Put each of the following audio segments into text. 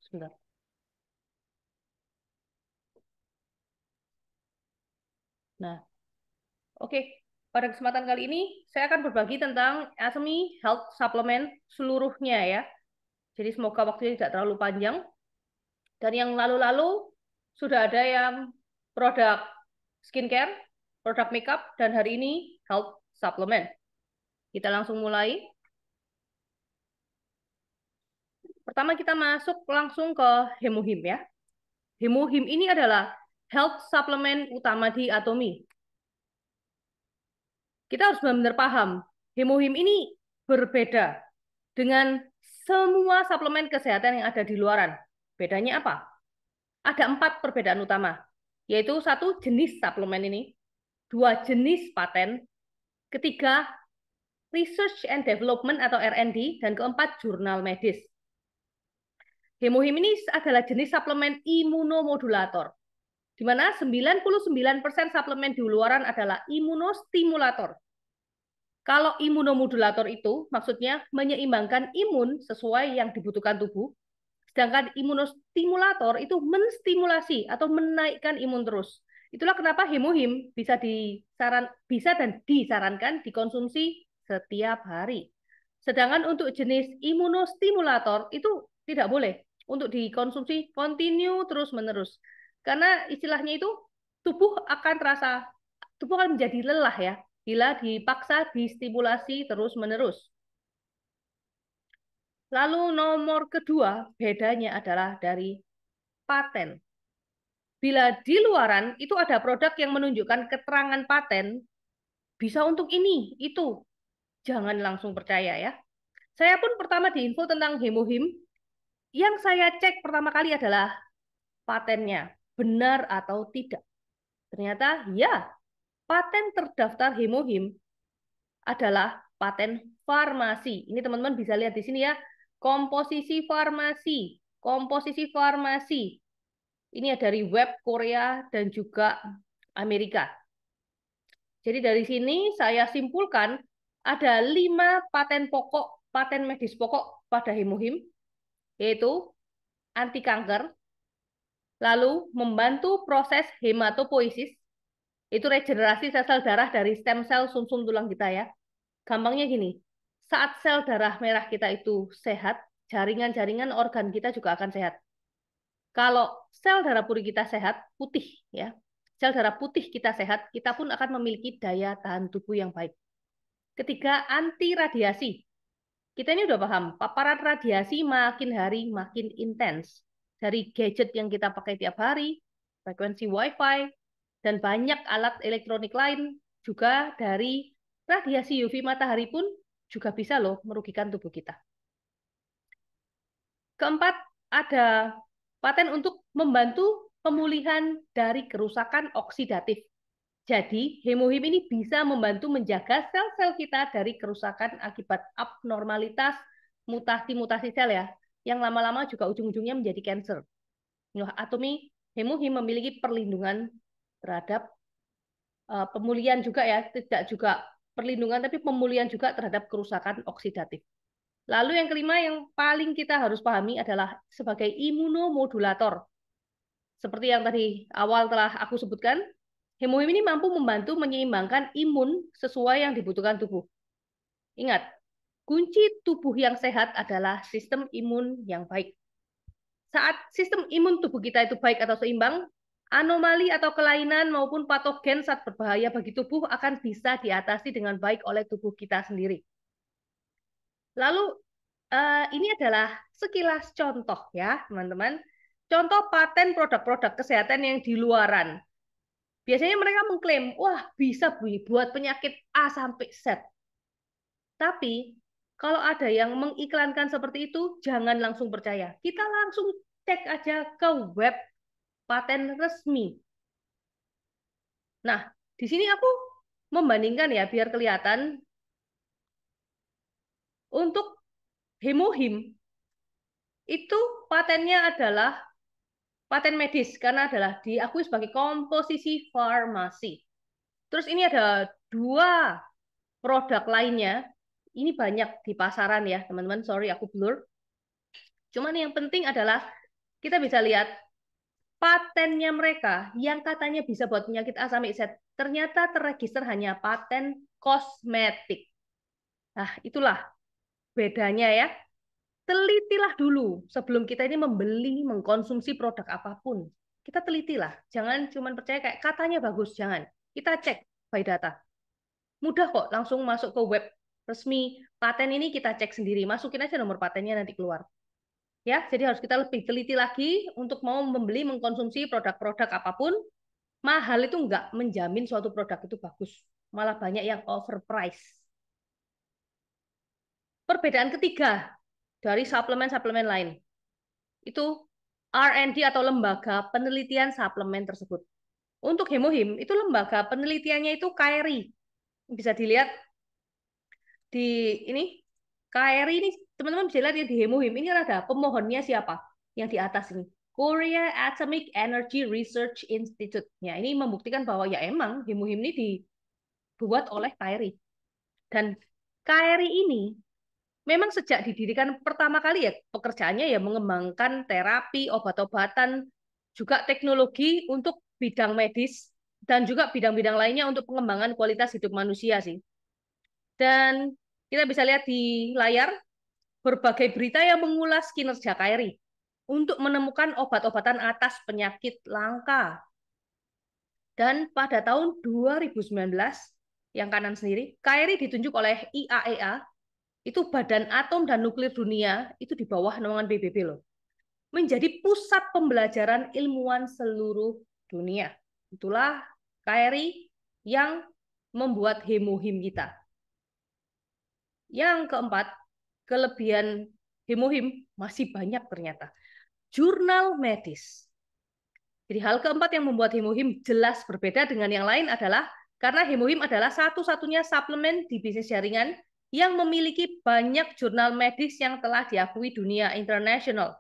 Sebentar. Nah, oke. Pada kesempatan kali ini, saya akan berbagi tentang Atomy Health Supplement seluruhnya ya. Jadi semoga waktunya tidak terlalu panjang. Dan yang lalu-lalu sudah ada yang produk skincare, produk makeup, dan hari ini health supplement. Kita langsung mulai. Pertama kita masuk langsung ke Hemohim ya. Hemohim ini adalah health supplement utama di Atomy. Kita harus benar-benar paham, Hemohim ini berbeda dengan semua suplemen kesehatan yang ada di luaran. Bedanya apa? Ada 4 perbedaan utama, yaitu 1 jenis suplemen ini, 2 jenis paten, ketiga research and development atau R&D, dan keempat jurnal medis. Hemohim ini adalah jenis suplemen imunomodulator, di mana 99% suplemen di luaran adalah imunostimulator. Kalau imunomodulator itu maksudnya menyeimbangkan imun sesuai yang dibutuhkan tubuh, sedangkan imunostimulator itu menstimulasi atau menaikkan imun terus. Itulah kenapa Hemohim bisa dan disarankan dikonsumsi setiap hari. Sedangkan untuk jenis imunostimulator itu tidak boleh untuk dikonsumsi kontinu terus-menerus. Karena istilahnya itu tubuh akan menjadi lelah ya bila dipaksa distimulasi terus-menerus. Lalu nomor kedua, bedanya adalah dari paten. Bila di luaran itu ada produk yang menunjukkan keterangan paten, bisa untuk ini, itu. Jangan langsung percaya ya. Saya pun pertama diinfo tentang Hemohim, yang saya cek pertama kali adalah patennya, benar atau tidak. Ternyata ya, paten terdaftar Hemohim adalah paten farmasi. Ini teman-teman bisa lihat di sini ya, komposisi farmasi, komposisi farmasi. Ini dari web Korea dan juga Amerika. Jadi dari sini saya simpulkan ada 5 paten pokok, paten medis pokok pada Hemohim, yaitu anti kanker, lalu membantu proses hematopoiesis, itu regenerasi sel-sel darah dari stem sel sumsum tulang kita ya. Gampangnya gini, saat sel darah merah kita itu sehat, jaringan-jaringan organ kita juga akan sehat. Kalau sel darah putih kita sehat, putih ya, sel darah putih kita sehat, kita pun akan memiliki daya tahan tubuh yang baik. Ketiga, anti radiasi. Kita ini udah paham, paparan radiasi makin hari makin intens. Dari gadget yang kita pakai tiap hari, frekuensi Wi-Fi, dan banyak alat elektronik lain, juga dari radiasi UV matahari pun juga bisa loh merugikan tubuh kita. Keempat, ada paten untuk membantu pemulihan dari kerusakan oksidatif. Jadi, Hemohim ini bisa membantu menjaga sel-sel kita dari kerusakan akibat abnormalitas mutasi-mutasi sel ya, yang lama-lama juga ujung-ujungnya menjadi kanker. Nah, Atomy Hemohim memiliki perlindungan terhadap pemulihan juga ya, tidak juga perlindungan tapi pemulihan juga terhadap kerusakan oksidatif. Lalu yang kelima yang paling kita harus pahami adalah sebagai imunomodulator. Seperti yang tadi awal telah aku sebutkan, Hemohim ini mampu membantu menyeimbangkan imun sesuai yang dibutuhkan tubuh. Ingat, kunci tubuh yang sehat adalah sistem imun yang baik. Saat sistem imun tubuh kita itu baik atau seimbang, anomali atau kelainan maupun patogen saat berbahaya bagi tubuh akan bisa diatasi dengan baik oleh tubuh kita sendiri. Lalu ini adalah sekilas contoh ya, teman-teman. Contoh paten produk-produk kesehatan yang di luaran. Biasanya mereka mengklaim, wah bisa buat penyakit A sampai Z. Tapi kalau ada yang mengiklankan seperti itu, jangan langsung percaya. Kita langsung cek aja ke web paten resmi. Nah, di sini aku membandingkan ya, biar kelihatan. Untuk Hemohim, itu patennya adalah paten medis, karena adalah diakui sebagai komposisi farmasi. Terus ini ada 2 produk lainnya. Ini banyak di pasaran ya, teman-teman. Sorry, aku blur. Cuman yang penting adalah kita bisa lihat patennya mereka yang katanya bisa buat penyakit asam XZ, ternyata terregister hanya paten kosmetik. Nah, itulah bedanya ya. Telitilah dulu sebelum kita ini membeli, mengkonsumsi produk apapun. Kita telitilah. Jangan cuma percaya kayak katanya bagus, jangan. Kita cek by data. Mudah kok, langsung masuk ke web resmi paten ini kita cek sendiri. Masukin aja nomor patennya nanti keluar. Ya, jadi harus kita lebih teliti lagi untuk mau membeli, mengkonsumsi produk-produk apapun. Mahal itu nggak menjamin suatu produk itu bagus. Malah banyak yang overprice. Perbedaan ketiga dari suplemen-suplemen lain itu R&D atau lembaga penelitian suplemen tersebut. Untuk hemohim itu lembaga penelitiannya itu KRI. Bisa dilihat di ini KRI ini teman-teman bisa lihat ya di hemohim ini ada pemohonnya siapa yang di atas ini. Korea Atomic Energy Research Institute. Ya, ini membuktikan bahwa ya emang hemohim ini dibuat oleh KRI. Dan KRI ini memang sejak didirikan pertama kali ya pekerjaannya ya mengembangkan terapi, obat-obatan, juga teknologi untuk bidang medis dan juga bidang-bidang lainnya untuk pengembangan kualitas hidup manusia sih. Dan kita bisa lihat di layar berbagai berita yang mengulas kinerja KRI untuk menemukan obat-obatan atas penyakit langka. Dan pada tahun 2019, yang kanan sendiri, KRI ditunjuk oleh IAEA, itu Badan Atom dan Nuklir Dunia, itu di bawah naungan PBB loh, menjadi pusat pembelajaran ilmuwan seluruh dunia. Itulah KRI yang membuat hemohim kita. Yang keempat, kelebihan hemohim masih banyak ternyata. Jurnal medis. Jadi hal keempat yang membuat hemohim jelas berbeda dengan yang lain adalah karena hemohim adalah satu-satunya suplemen di bisnis jaringan yang memiliki banyak jurnal medis yang telah diakui dunia internasional.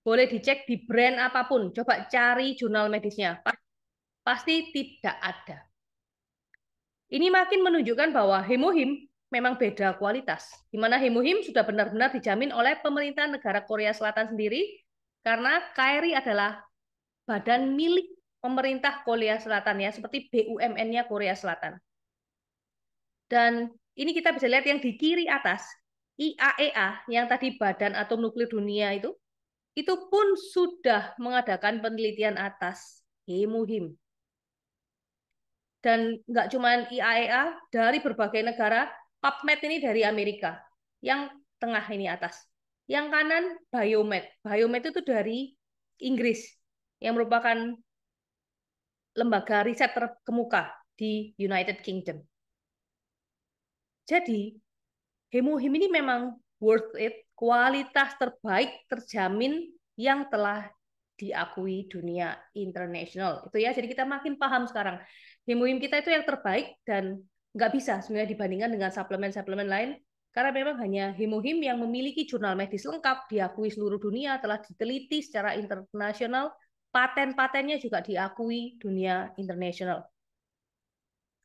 Boleh dicek di brand apapun, coba cari jurnal medisnya. Pasti tidak ada. Ini makin menunjukkan bahwa hemohim memang beda kualitas, di mana hemohim sudah benar-benar dijamin oleh pemerintah negara Korea Selatan sendiri, karena KRI adalah badan milik pemerintah Korea Selatan ya, seperti BUMN-nya Korea Selatan. Dan ini kita bisa lihat yang di kiri atas, IAEA, yang tadi Badan Atom Nuklir Dunia itu pun sudah mengadakan penelitian atas hemohim. Dan nggak cuma IAEA, dari berbagai negara, PubMed ini dari Amerika, yang tengah ini atas. Yang kanan Biomed. Biomed itu dari Inggris, yang merupakan lembaga riset terkemuka di United Kingdom. Jadi, hemohim ini memang worth it, kualitas terbaik terjamin yang telah diakui dunia internasional. Itu ya, jadi kita makin paham sekarang. Hemohim kita itu yang terbaik dan nggak bisa sebenarnya dibandingkan dengan suplemen-suplemen lain, karena memang hanya hemohim yang memiliki jurnal medis lengkap, diakui seluruh dunia, telah diteliti secara internasional, paten-patennya juga diakui dunia internasional.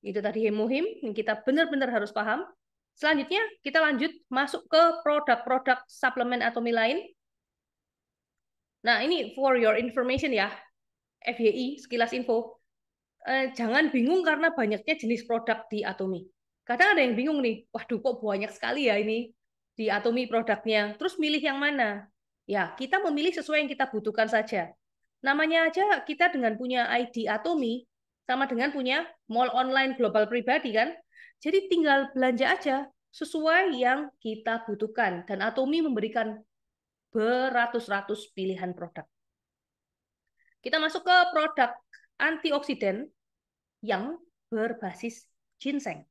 Itu tadi hemohim yang kita benar-benar harus paham. Selanjutnya kita lanjut masuk ke produk-produk suplemen atomi lain. Nah, ini for your information ya, FYI, sekilas info. Jangan bingung karena banyaknya jenis produk di Atomi. Kadang ada yang bingung nih, waduh kok banyak sekali ya ini di Atomi produknya. Terus milih yang mana? Ya, kita memilih sesuai yang kita butuhkan saja. Namanya aja kita dengan punya ID Atomi, sama dengan punya mall online global pribadi kan. Jadi tinggal belanja aja sesuai yang kita butuhkan. Dan Atomi memberikan beratus-ratus pilihan produk. Kita masuk ke produk antioksidan yang berbasis ginseng.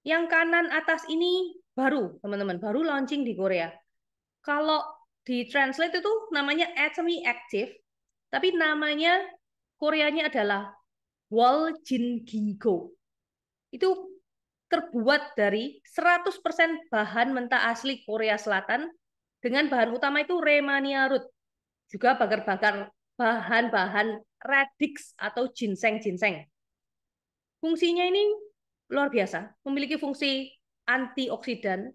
Yang kanan atas ini baru, teman-teman, baru launching di Korea. Kalau di translate itu namanya Atomy Active, tapi namanya Koreanya adalah Waljin Ginkgo. Itu terbuat dari 100% bahan mentah asli Korea Selatan dengan bahan utama itu Rehmannia root. Juga bakar-bakar bahan-bahan radix atau ginseng-ginseng. Fungsinya ini luar biasa, memiliki fungsi antioksidan,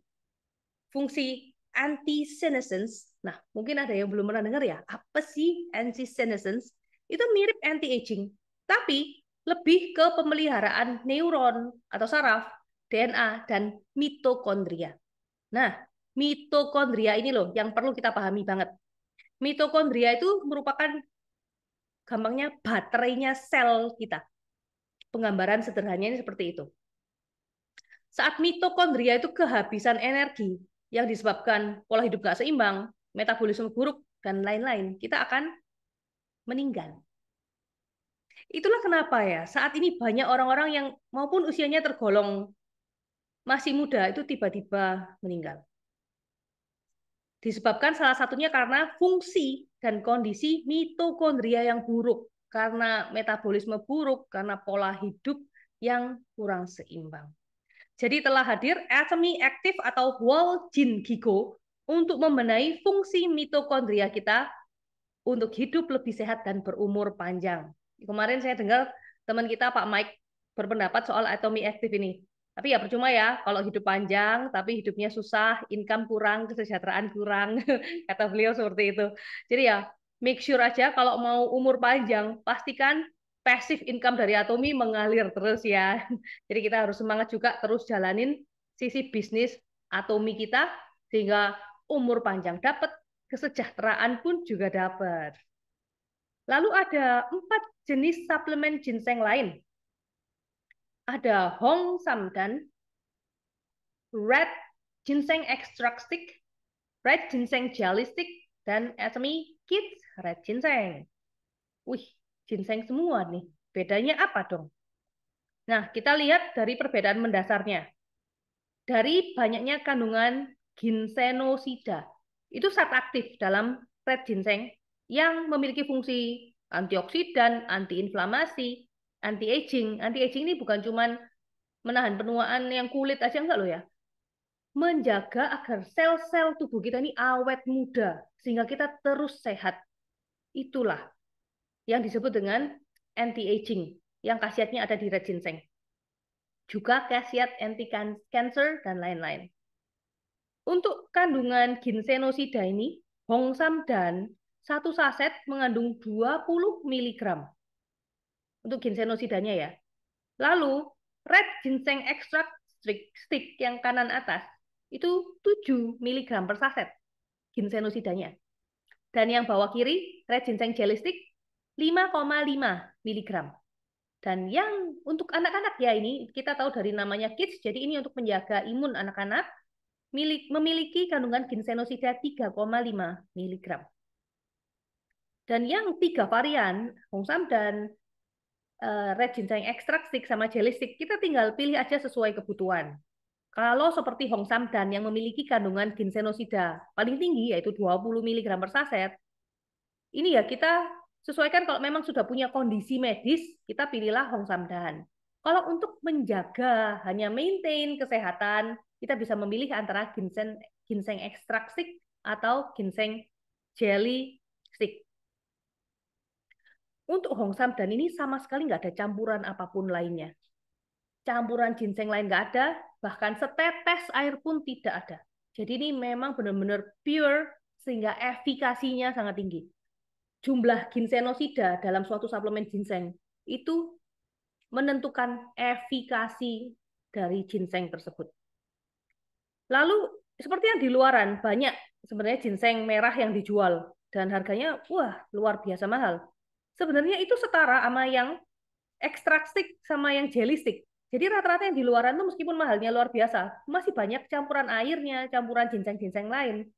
fungsi anti-senescence. Nah, mungkin ada yang belum pernah dengar ya. Apa sih anti-senescence? Itu mirip anti-aging, tapi lebih ke pemeliharaan neuron atau saraf, DNA, dan mitokondria. Nah, mitokondria ini loh yang perlu kita pahami banget. Mitokondria itu merupakan gampangnya baterainya sel kita. Penggambaran sederhananya seperti itu. Saat mitokondria itu kehabisan energi yang disebabkan pola hidup nggak seimbang, metabolisme buruk, dan lain-lain, kita akan meninggal. Itulah kenapa ya saat ini banyak orang-orang yang maupun usianya tergolong masih muda itu tiba-tiba meninggal. Disebabkan salah satunya karena fungsi dan kondisi mitokondria yang buruk, karena metabolisme buruk, karena pola hidup yang kurang seimbang. Jadi telah hadir Atomy Active atau Whole Gene Gigo untuk membenahi fungsi mitokondria kita untuk hidup lebih sehat dan berumur panjang. Kemarin saya dengar teman kita Pak Mike berpendapat soal Atomy Active ini. Tapi ya percuma ya kalau hidup panjang tapi hidupnya susah, income kurang, kesejahteraan kurang. Kata beliau seperti itu. Jadi ya make sure aja kalau mau umur panjang pastikan passive income dari Atomy mengalir terus ya. Jadi kita harus semangat juga terus jalanin sisi bisnis Atomy kita sehingga umur panjang dapat, kesejahteraan pun juga dapat. Lalu ada 4 jenis suplemen ginseng lain. Ada Hong Samdan, Red Ginseng Extract Stick, Red Ginseng Jelly Stick, dan Atomy Kids Red Ginseng. Wih, ginseng semua nih. Bedanya apa dong? Nah, kita lihat dari perbedaan mendasarnya. Dari banyaknya kandungan ginsenosida, itu zat aktif dalam red ginseng yang memiliki fungsi antioksidan, antiinflamasi, anti-aging. Anti-aging ini bukan cuma menahan penuaan yang kulit aja enggak loh ya. Menjaga agar sel-sel tubuh kita ini awet muda sehingga kita terus sehat. Itulah yang disebut dengan anti-aging yang khasiatnya ada di red ginseng. Juga khasiat anti-cancer dan lain-lain. Untuk kandungan ginsenosida ini, Hong Samdan satu saset mengandung 20 mg untuk ginseноsidanya ya. Lalu red ginseng extract stick yang kanan atas itu 7 mg per saset ginseноsidanya. Dan yang bawah kiri red ginseng jelly stick 5,5 mg. Dan yang untuk anak-anak ya ini kita tahu dari namanya kids, jadi ini untuk menjaga imun anak-anak memiliki kandungan ginsenosida 3,5 mg. Dan yang 3 varian, Hongsam dan red ginseng extract stick sama jelly stick, kita tinggal pilih aja sesuai kebutuhan. Kalau seperti Hongsam dan yang memiliki kandungan ginsenosida paling tinggi yaitu 20 mg per saset, ini ya kita sesuaikan kalau memang sudah punya kondisi medis, kita pilihlah Hongsam dan. Kalau untuk menjaga hanya maintain kesehatan, kita bisa memilih antara ginseng extract stick atau ginseng jelly stick. Untuk Hongsam dan ini sama sekali nggak ada campuran apapun lainnya. Campuran ginseng lain nggak ada, bahkan setetes air pun tidak ada. Jadi ini memang benar-benar pure sehingga efikasinya sangat tinggi. Jumlah ginsenosida dalam suatu suplemen ginseng itu menentukan efikasi dari ginseng tersebut. Lalu seperti yang di luaran banyak sebenarnya ginseng merah yang dijual dan harganya wah luar biasa mahal. Sebenarnya itu setara sama yang extract stick sama yang jelly stick. Jadi rata-rata yang di luaran itu meskipun mahalnya luar biasa, masih banyak campuran airnya, campuran ginseng-ginseng lain.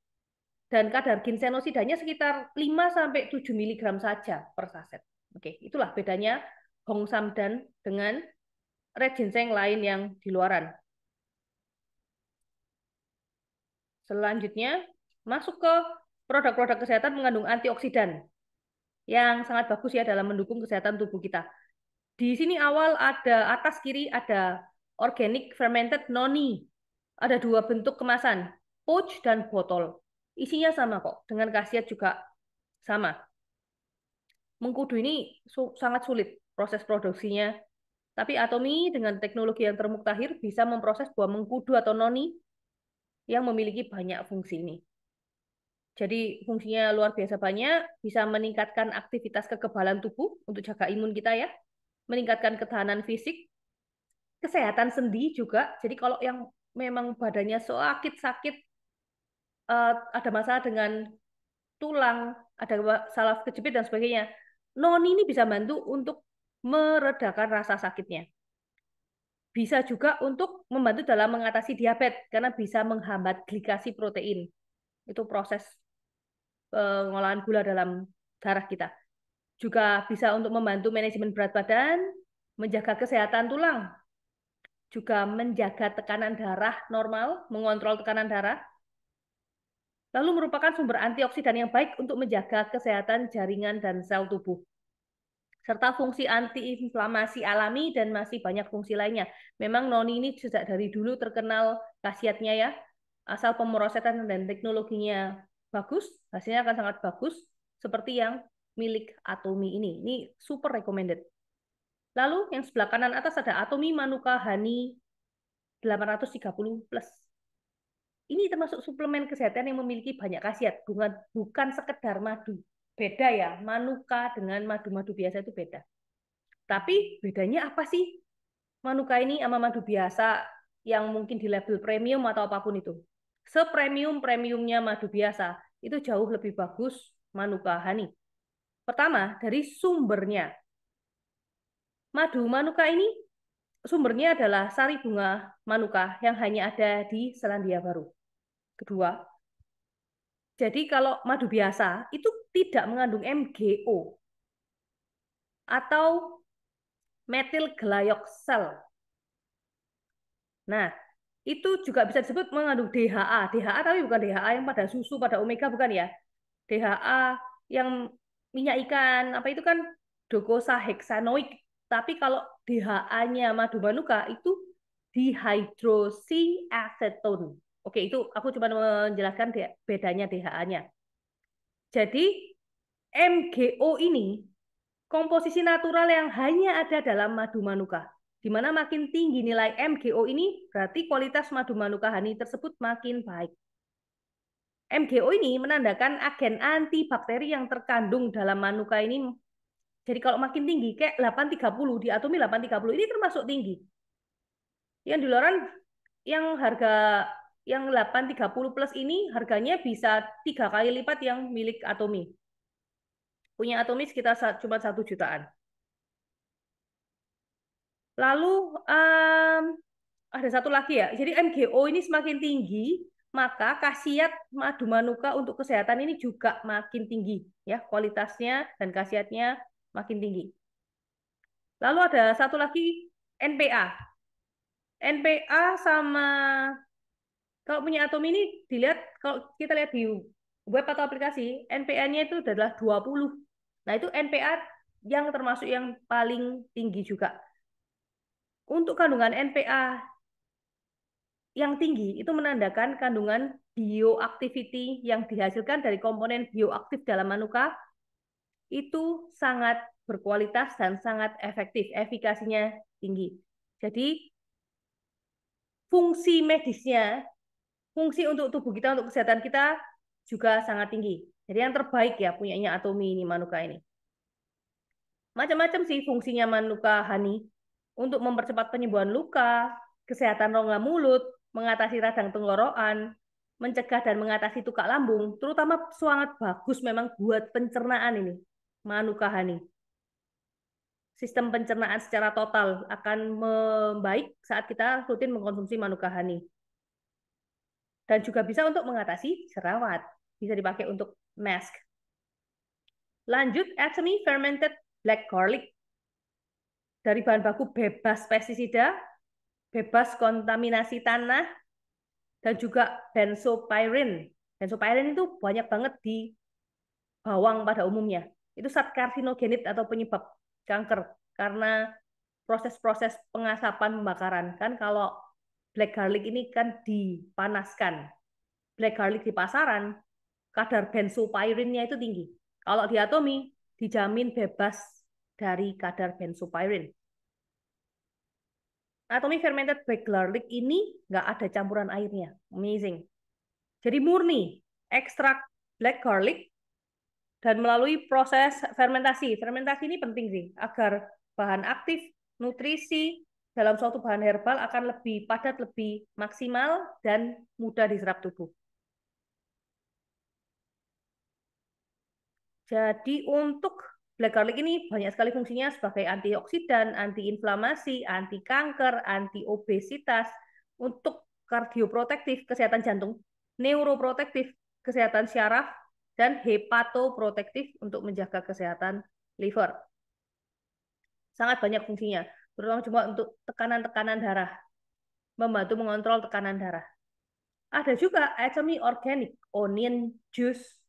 Dan kadar ginsenosidanya sekitar 5-7 mg saja per saset. Oke, itulah bedanya Hongsam dan dengan red ginseng lain yang di luaran. Selanjutnya, masuk ke produk-produk kesehatan mengandung antioksidan yang sangat bagus ya dalam mendukung kesehatan tubuh kita. Di sini awal ada atas kiri ada organic fermented noni. Ada 2 bentuk kemasan, pouch dan botol. Isinya sama kok, dengan khasiat juga sama. Mengkudu ini sangat sulit proses produksinya. Tapi Atomy dengan teknologi yang termuktahir bisa memproses buah mengkudu atau noni yang memiliki banyak fungsi ini. Jadi fungsinya luar biasa banyak, bisa meningkatkan aktivitas kekebalan tubuh untuk jaga imun kita ya, meningkatkan ketahanan fisik, kesehatan sendi juga. Jadi kalau yang memang badannya sakit-sakit, ada masalah dengan tulang, ada salah kejepit dan sebagainya, noni ini bisa bantu untuk meredakan rasa sakitnya. Bisa juga untuk membantu dalam mengatasi diabetes karena bisa menghambat glikasi protein. Itu proses pengolahan gula dalam darah kita. Juga bisa untuk membantu manajemen berat badan, menjaga kesehatan tulang, juga menjaga tekanan darah normal, mengontrol tekanan darah, lalu merupakan sumber antioksidan yang baik untuk menjaga kesehatan jaringan dan sel tubuh, serta fungsi antiinflamasi alami dan masih banyak fungsi lainnya. Memang noni ini sejak dari dulu terkenal khasiatnya ya, asal pemrosesan dan teknologinya bagus, hasilnya akan sangat bagus, seperti yang milik Atomi ini. Ini super recommended. Lalu yang sebelah kanan atas ada Atomi Manuka Honey 830 plus. Ini termasuk suplemen kesehatan yang memiliki banyak khasiat, bukan sekedar madu. Beda ya, Manuka dengan madu-madu biasa itu beda. Tapi bedanya apa sih Manuka ini sama madu biasa yang mungkin di label premium atau apapun itu? Sepremium-premiumnya madu biasa, itu jauh lebih bagus Manuka Honey. Pertama, dari sumbernya. Madu Manuka ini sumbernya adalah sari bunga Manuka yang hanya ada di Selandia Baru. Kedua, jadi kalau madu biasa itu tidak mengandung MGO atau metil glyoxal. Nah, itu juga bisa disebut mengandung DHA. DHA tapi bukan DHA yang pada susu, pada omega, bukan ya. DHA yang minyak ikan, apa itu kan docosahexaenoid. Tapi kalau DHA-nya madu manuka itu dihydroxyacetone. Oke, itu aku cuma menjelaskan bedanya DHA-nya. Jadi MGO ini komposisi natural yang hanya ada dalam madu manuka. Di mana makin tinggi nilai MGO ini, berarti kualitas madu manuka honey tersebut makin baik. MGO ini menandakan agen antibakteri yang terkandung dalam manuka ini. Jadi kalau makin tinggi, kayak 830, di Atomi 830 ini termasuk tinggi. Yang di luaran, yang harga yang 830 plus ini harganya bisa 3 kali lipat yang milik Atomi. Punya Atomi sekitar cuma 1 jutaan. Lalu ada satu lagi ya. Jadi MGO ini semakin tinggi, maka khasiat madu manuka untuk kesehatan ini juga makin tinggi, ya kualitasnya dan khasiatnya makin tinggi. Lalu ada satu lagi NPA. NPA sama kalau punya Atom ini dilihat kalau kita lihat di web atau aplikasi, NPA-nya itu adalah 20. Nah, itu NPA yang termasuk yang paling tinggi juga. Untuk kandungan NPA yang tinggi itu menandakan kandungan bioactivity yang dihasilkan dari komponen bioaktif dalam manuka itu sangat berkualitas dan sangat efektif, efikasinya tinggi. Jadi fungsi medisnya, fungsi untuk tubuh kita, untuk kesehatan kita juga sangat tinggi. Jadi yang terbaik ya punyanya Atomi ini manuka ini. Macam-macam sih fungsinya manuka honey untuk mempercepat penyembuhan luka, kesehatan rongga mulut, mengatasi radang tenggorokan, mencegah dan mengatasi tukak lambung, terutama sangat bagus memang buat pencernaan ini, manuka honey. Sistem pencernaan secara total akan membaik saat kita rutin mengkonsumsi manuka honey. Dan juga bisa untuk mengatasi jerawat, bisa dipakai untuk mask. Lanjut, Atomy fermented black garlic. Dari bahan baku bebas pestisida, bebas kontaminasi tanah, dan juga benzopyrin. Benzopyrin itu banyak banget di bawang pada umumnya. Itu zat karsinogenik atau penyebab kanker karena proses-proses pengasapan pembakaran. Kan kalau black garlic ini kan dipanaskan. Black garlic di pasaran, kadar benzopyrinnya itu tinggi. Kalau di Atomy, dijamin bebas dari kadar benzopyrin. Atomy fermented black garlic ini nggak ada campuran airnya. Amazing. Jadi murni, ekstrak black garlic dan melalui proses fermentasi. Fermentasi ini penting sih agar bahan aktif nutrisi dalam suatu bahan herbal akan lebih padat, lebih maksimal dan mudah diserap tubuh. Jadi untuk black garlic ini banyak sekali fungsinya sebagai antioksidan, antiinflamasi, anti kanker, anti obesitas, untuk kardioprotektif, kesehatan jantung, neuroprotektif, kesehatan syaraf, dan hepatoprotektif untuk menjaga kesehatan liver. Sangat banyak fungsinya, terutama cuma untuk tekanan-tekanan darah, membantu mengontrol tekanan darah. Ada juga Atomy Organic Onion Juice.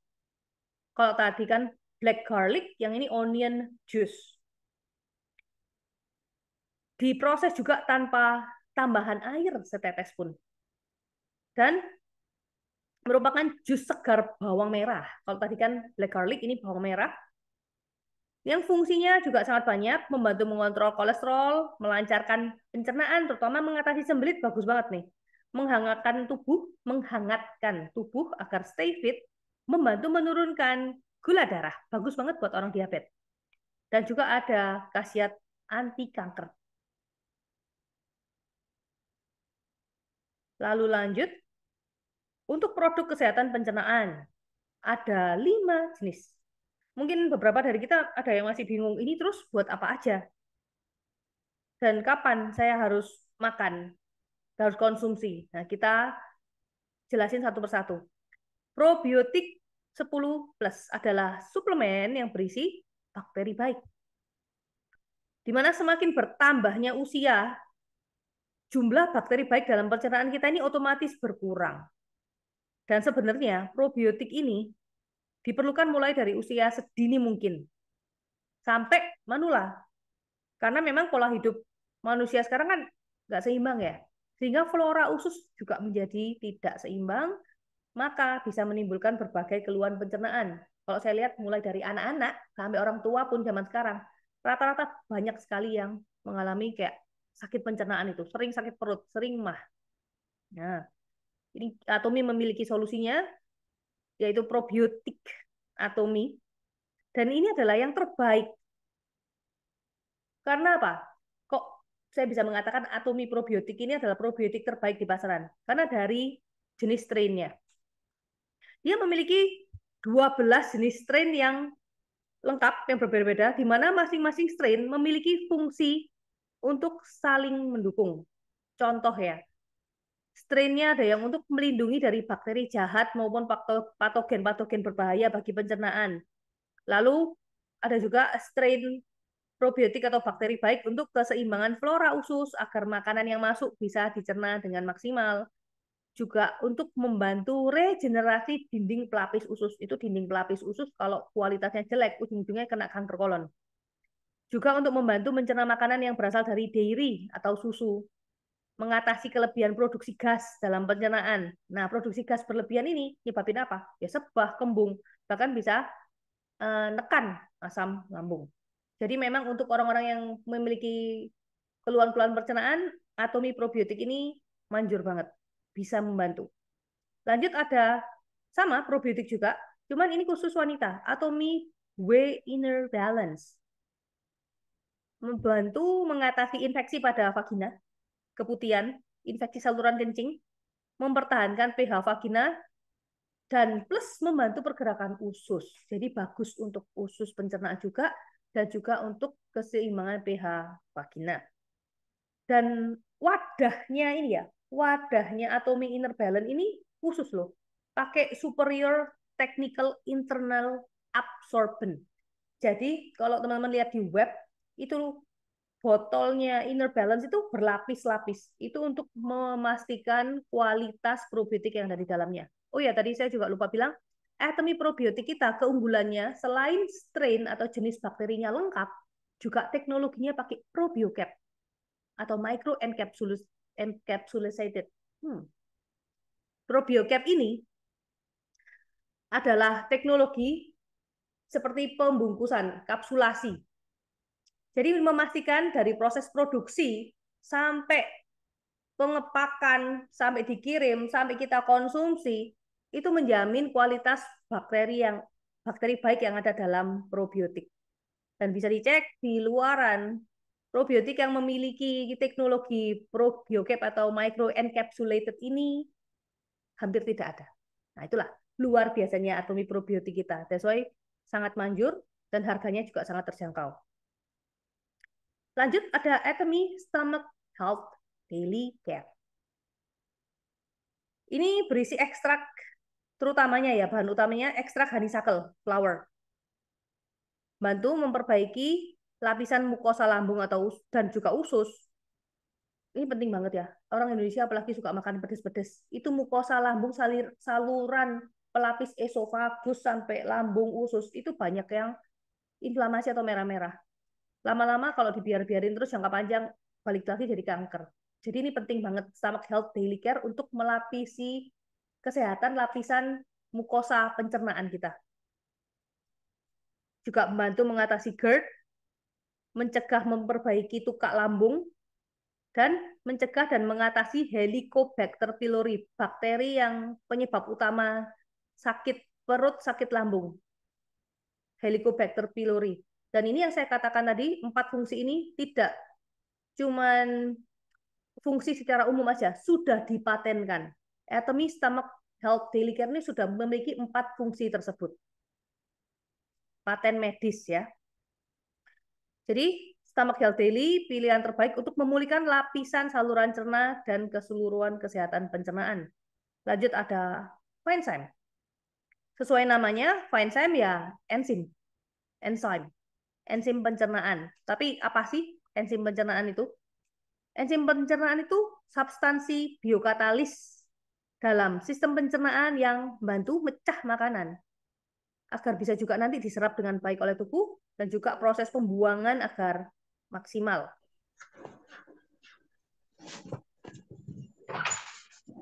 Kalau tadi kan black garlic, yang ini onion juice. Diproses juga tanpa tambahan air setetes pun. Dan merupakan jus segar bawang merah. Kalau tadi kan black garlic, ini bawang merah. Yang fungsinya juga sangat banyak, membantu mengontrol kolesterol, melancarkan pencernaan, terutama mengatasi sembelit, bagus banget nih. Menghangatkan tubuh agar stay fit, membantu menurunkan gula darah, bagus banget buat orang diabetes. Dan juga ada khasiat anti kanker. Lalu lanjut, untuk produk kesehatan pencernaan, ada 5 jenis. Mungkin beberapa dari kita ada yang masih bingung, ini terus buat apa aja? Dan kapan saya harus makan, harus konsumsi? Nah, kita jelasin satu persatu. Probiotik 10 plus adalah suplemen yang berisi bakteri baik. Di mana semakin bertambahnya usia, jumlah bakteri baik dalam pencernaan kita ini otomatis berkurang. Dan sebenarnya probiotik ini diperlukan mulai dari usia sedini mungkin sampai manula, karena memang pola hidup manusia sekarang kan nggak seimbang ya, sehingga flora usus juga menjadi tidak seimbang, maka bisa menimbulkan berbagai keluhan pencernaan. Kalau saya lihat mulai dari anak-anak sampai orang tua pun zaman sekarang rata-rata banyak sekali yang mengalami kayak sakit pencernaan, itu sering sakit perut, sering mah. Nah, ini Atomy memiliki solusinya, yaitu probiotik Atomy. Dan ini adalah yang terbaik. Karena apa? Kok saya bisa mengatakan Atomy probiotik ini adalah probiotik terbaik di pasaran? Karena dari jenis strain-nya. Dia memiliki 12 jenis strain yang lengkap, yang berbeda-beda, di mana masing-masing strain memiliki fungsi untuk saling mendukung. Contoh ya, strain-nya ada yang untuk melindungi dari bakteri jahat maupun patogen-patogen berbahaya bagi pencernaan. Lalu ada juga strain probiotik atau bakteri baik untuk keseimbangan flora usus agar makanan yang masuk bisa dicerna dengan maksimal. Juga untuk membantu regenerasi dinding pelapis usus. Itu dinding pelapis usus kalau kualitasnya jelek, ujung-ujungnya kena kanker kolon. Juga untuk membantu mencerna makanan yang berasal dari dairy atau susu. Mengatasi kelebihan produksi gas dalam pencernaan. Nah, produksi gas berlebihan ini nyebabin apa? Ya sebah, kembung, bahkan bisa nekan asam lambung. Jadi memang untuk orang-orang yang memiliki keluhan-keluhan pencernaan, Atomy probiotik ini manjur banget, bisa membantu. Lanjut ada sama probiotik juga, cuman ini khusus wanita, Atomy Whey Inner Balance. Membantu mengatasi infeksi pada vagina, keputihan, infeksi saluran kencing, mempertahankan pH vagina, dan plus membantu pergerakan usus. Jadi bagus untuk usus pencernaan juga, dan juga untuk keseimbangan pH vagina. Dan wadahnya ini ya, wadahnya Atomy Inner Balance ini khusus loh. Pakai Superior Technical Internal Absorbent. Jadi kalau teman-teman lihat di web, itu botolnya Inner Balance itu berlapis-lapis. Itu untuk memastikan kualitas probiotik yang ada di dalamnya. Oh ya, tadi saya juga lupa bilang, Atomy probiotik kita keunggulannya selain strain atau jenis bakterinya lengkap, juga teknologinya pakai ProbioCap atau micro encapsulated. ProbioCap ini adalah teknologi seperti pembungkusan, kapsulasi. Jadi memastikan dari proses produksi sampai pengepakan, sampai dikirim, sampai kita konsumsi, itu menjamin kualitas bakteri baik yang ada dalam probiotik. Dan bisa dicek di luaran, probiotik yang memiliki teknologi probiocap atau microencapsulated ini hampir tidak ada. Nah, itulah luar biasanya atomi probiotik kita. That's why sangat manjur dan harganya juga sangat terjangkau. Lanjut ada Atomy Stomach Health Daily Care. Ini berisi ekstrak, terutamanya ya, bahan utamanya ekstrak honeysuckle flower. Bantu memperbaiki lapisan mukosa lambung dan juga usus. Ini penting banget ya. Orang Indonesia apalagi suka makan pedes-pedes. Itu mukosa lambung, saluran pelapis esofagus sampai lambung usus itu banyak yang inflamasi atau merah-merah. Lama-lama kalau dibiarin terus jangka panjang balik lagi jadi kanker. Jadi ini penting banget Stomach Health Daily Care untuk melapisi kesehatan lapisan mukosa pencernaan kita. Juga membantu mengatasi GERD, mencegah memperbaiki tukak lambung, dan mencegah dan mengatasi Helicobacter pylori, bakteri yang penyebab utama sakit perut, sakit lambung. Helicobacter pylori. Dan ini yang saya katakan tadi, 4 fungsi ini tidak cuman fungsi secara umum aja, sudah dipatenkan. Atomy Stomach Health Daily Care ini sudah memiliki 4 fungsi tersebut. Paten medis ya. Jadi Stomach Health Daily pilihan terbaik untuk memulihkan lapisan saluran cerna dan keseluruhan kesehatan pencernaan. Lanjut ada Finezyme. Sesuai namanya, Finezyme ya enzim. Enzim pencernaan. Tapi apa sih enzim pencernaan itu? Enzim pencernaan itu substansi biokatalis dalam sistem pencernaan yang membantu mecah makanan agar bisa juga nanti diserap dengan baik oleh tubuh dan juga proses pembuangan agar maksimal.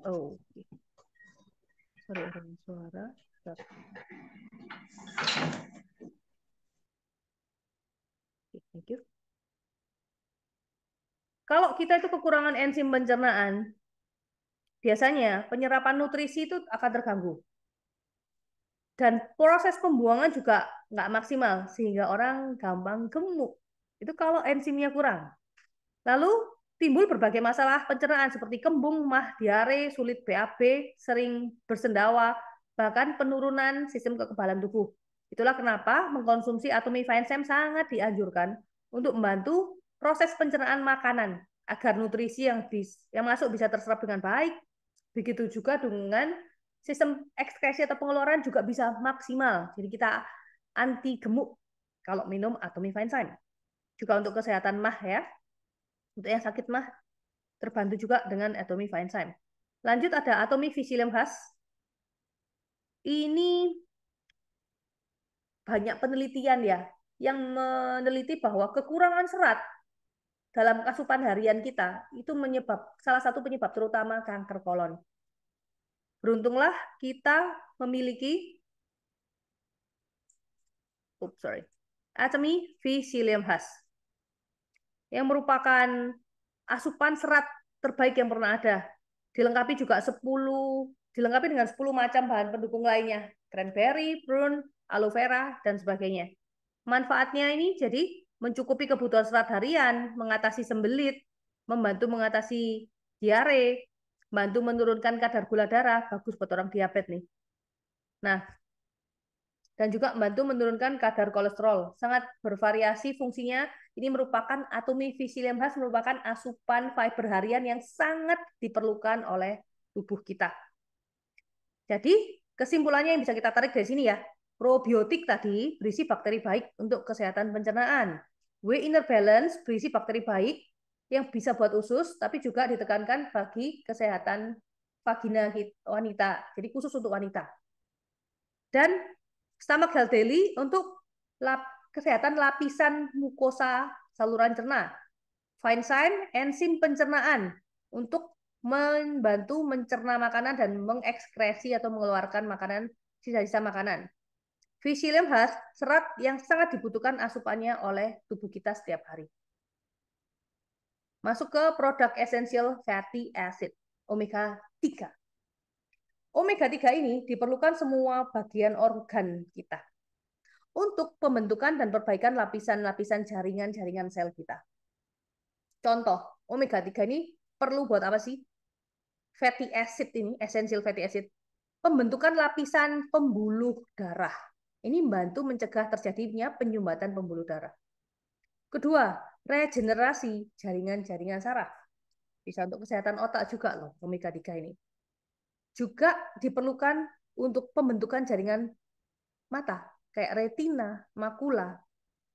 Oh, sorry ada suara. Thank you. Kalau kita itu kekurangan enzim pencernaan, biasanya penyerapan nutrisi itu akan terganggu. Dan proses pembuangan juga nggak maksimal, sehingga orang gampang gemuk. Itu kalau enzimnya kurang. Lalu timbul berbagai masalah pencernaan seperti kembung, mah, diare, sulit BAB, sering bersendawa, bahkan penurunan sistem kekebalan tubuh. Itulah kenapa mengkonsumsi Atomy Finezyme sangat dianjurkan untuk membantu proses pencernaan makanan agar nutrisi yang masuk bisa terserap dengan baik. Begitu juga dengan sistem ekskresi atau pengeluaran juga bisa maksimal. Jadi kita anti gemuk kalau minum Atomy Finezyme. Juga untuk kesehatan mah ya. Untuk yang sakit mah terbantu juga dengan Atomy Finezyme. Lanjut ada Atomy Psyllium Husk. Ini banyak penelitian ya yang meneliti bahwa kekurangan serat dalam asupan harian kita itu salah satu penyebab terutama kanker kolon. Beruntunglah kita memiliki Atomy Psyllium Husk yang merupakan asupan serat terbaik yang pernah ada. Dilengkapi dengan 10 macam bahan pendukung lainnya, cranberry, prune, aloe vera, dan sebagainya. Manfaatnya ini jadi mencukupi kebutuhan serat harian, mengatasi sembelit, membantu mengatasi diare, membantu menurunkan kadar gula darah, bagus buat orang diabetes nih. Nah, dan juga membantu menurunkan kadar kolesterol. Sangat bervariasi fungsinya. Ini merupakan Atomy Psyllium Husk merupakan asupan fiber harian yang sangat diperlukan oleh tubuh kita. Jadi, kesimpulannya yang bisa kita tarik dari sini ya. Probiotik tadi berisi bakteri baik untuk kesehatan pencernaan. W inner balance berisi bakteri baik yang bisa buat usus, tapi juga ditekankan bagi kesehatan vagina wanita. Jadi khusus untuk wanita. Dan Stomach Health Daily untuk kesehatan lapisan mukosa saluran cerna. Finezyme enzim pencernaan untuk membantu mencerna makanan dan mengekskresi atau mengeluarkan makanan sisa-sisa makanan. Psyllium Husk serat yang sangat dibutuhkan asupannya oleh tubuh kita setiap hari. Masuk ke produk essential fatty acid omega 3. Omega 3 ini diperlukan semua bagian organ kita untuk pembentukan dan perbaikan lapisan-lapisan jaringan-jaringan sel kita. Contoh, omega 3 ini perlu buat apa sih? Fatty acid ini, essential fatty acid. Pembentukan lapisan pembuluh darah. Ini membantu mencegah terjadinya penyumbatan pembuluh darah. Kedua, regenerasi jaringan-jaringan saraf. Bisa untuk kesehatan otak juga loh, omega 3 ini. Juga diperlukan untuk pembentukan jaringan mata, kayak retina, makula,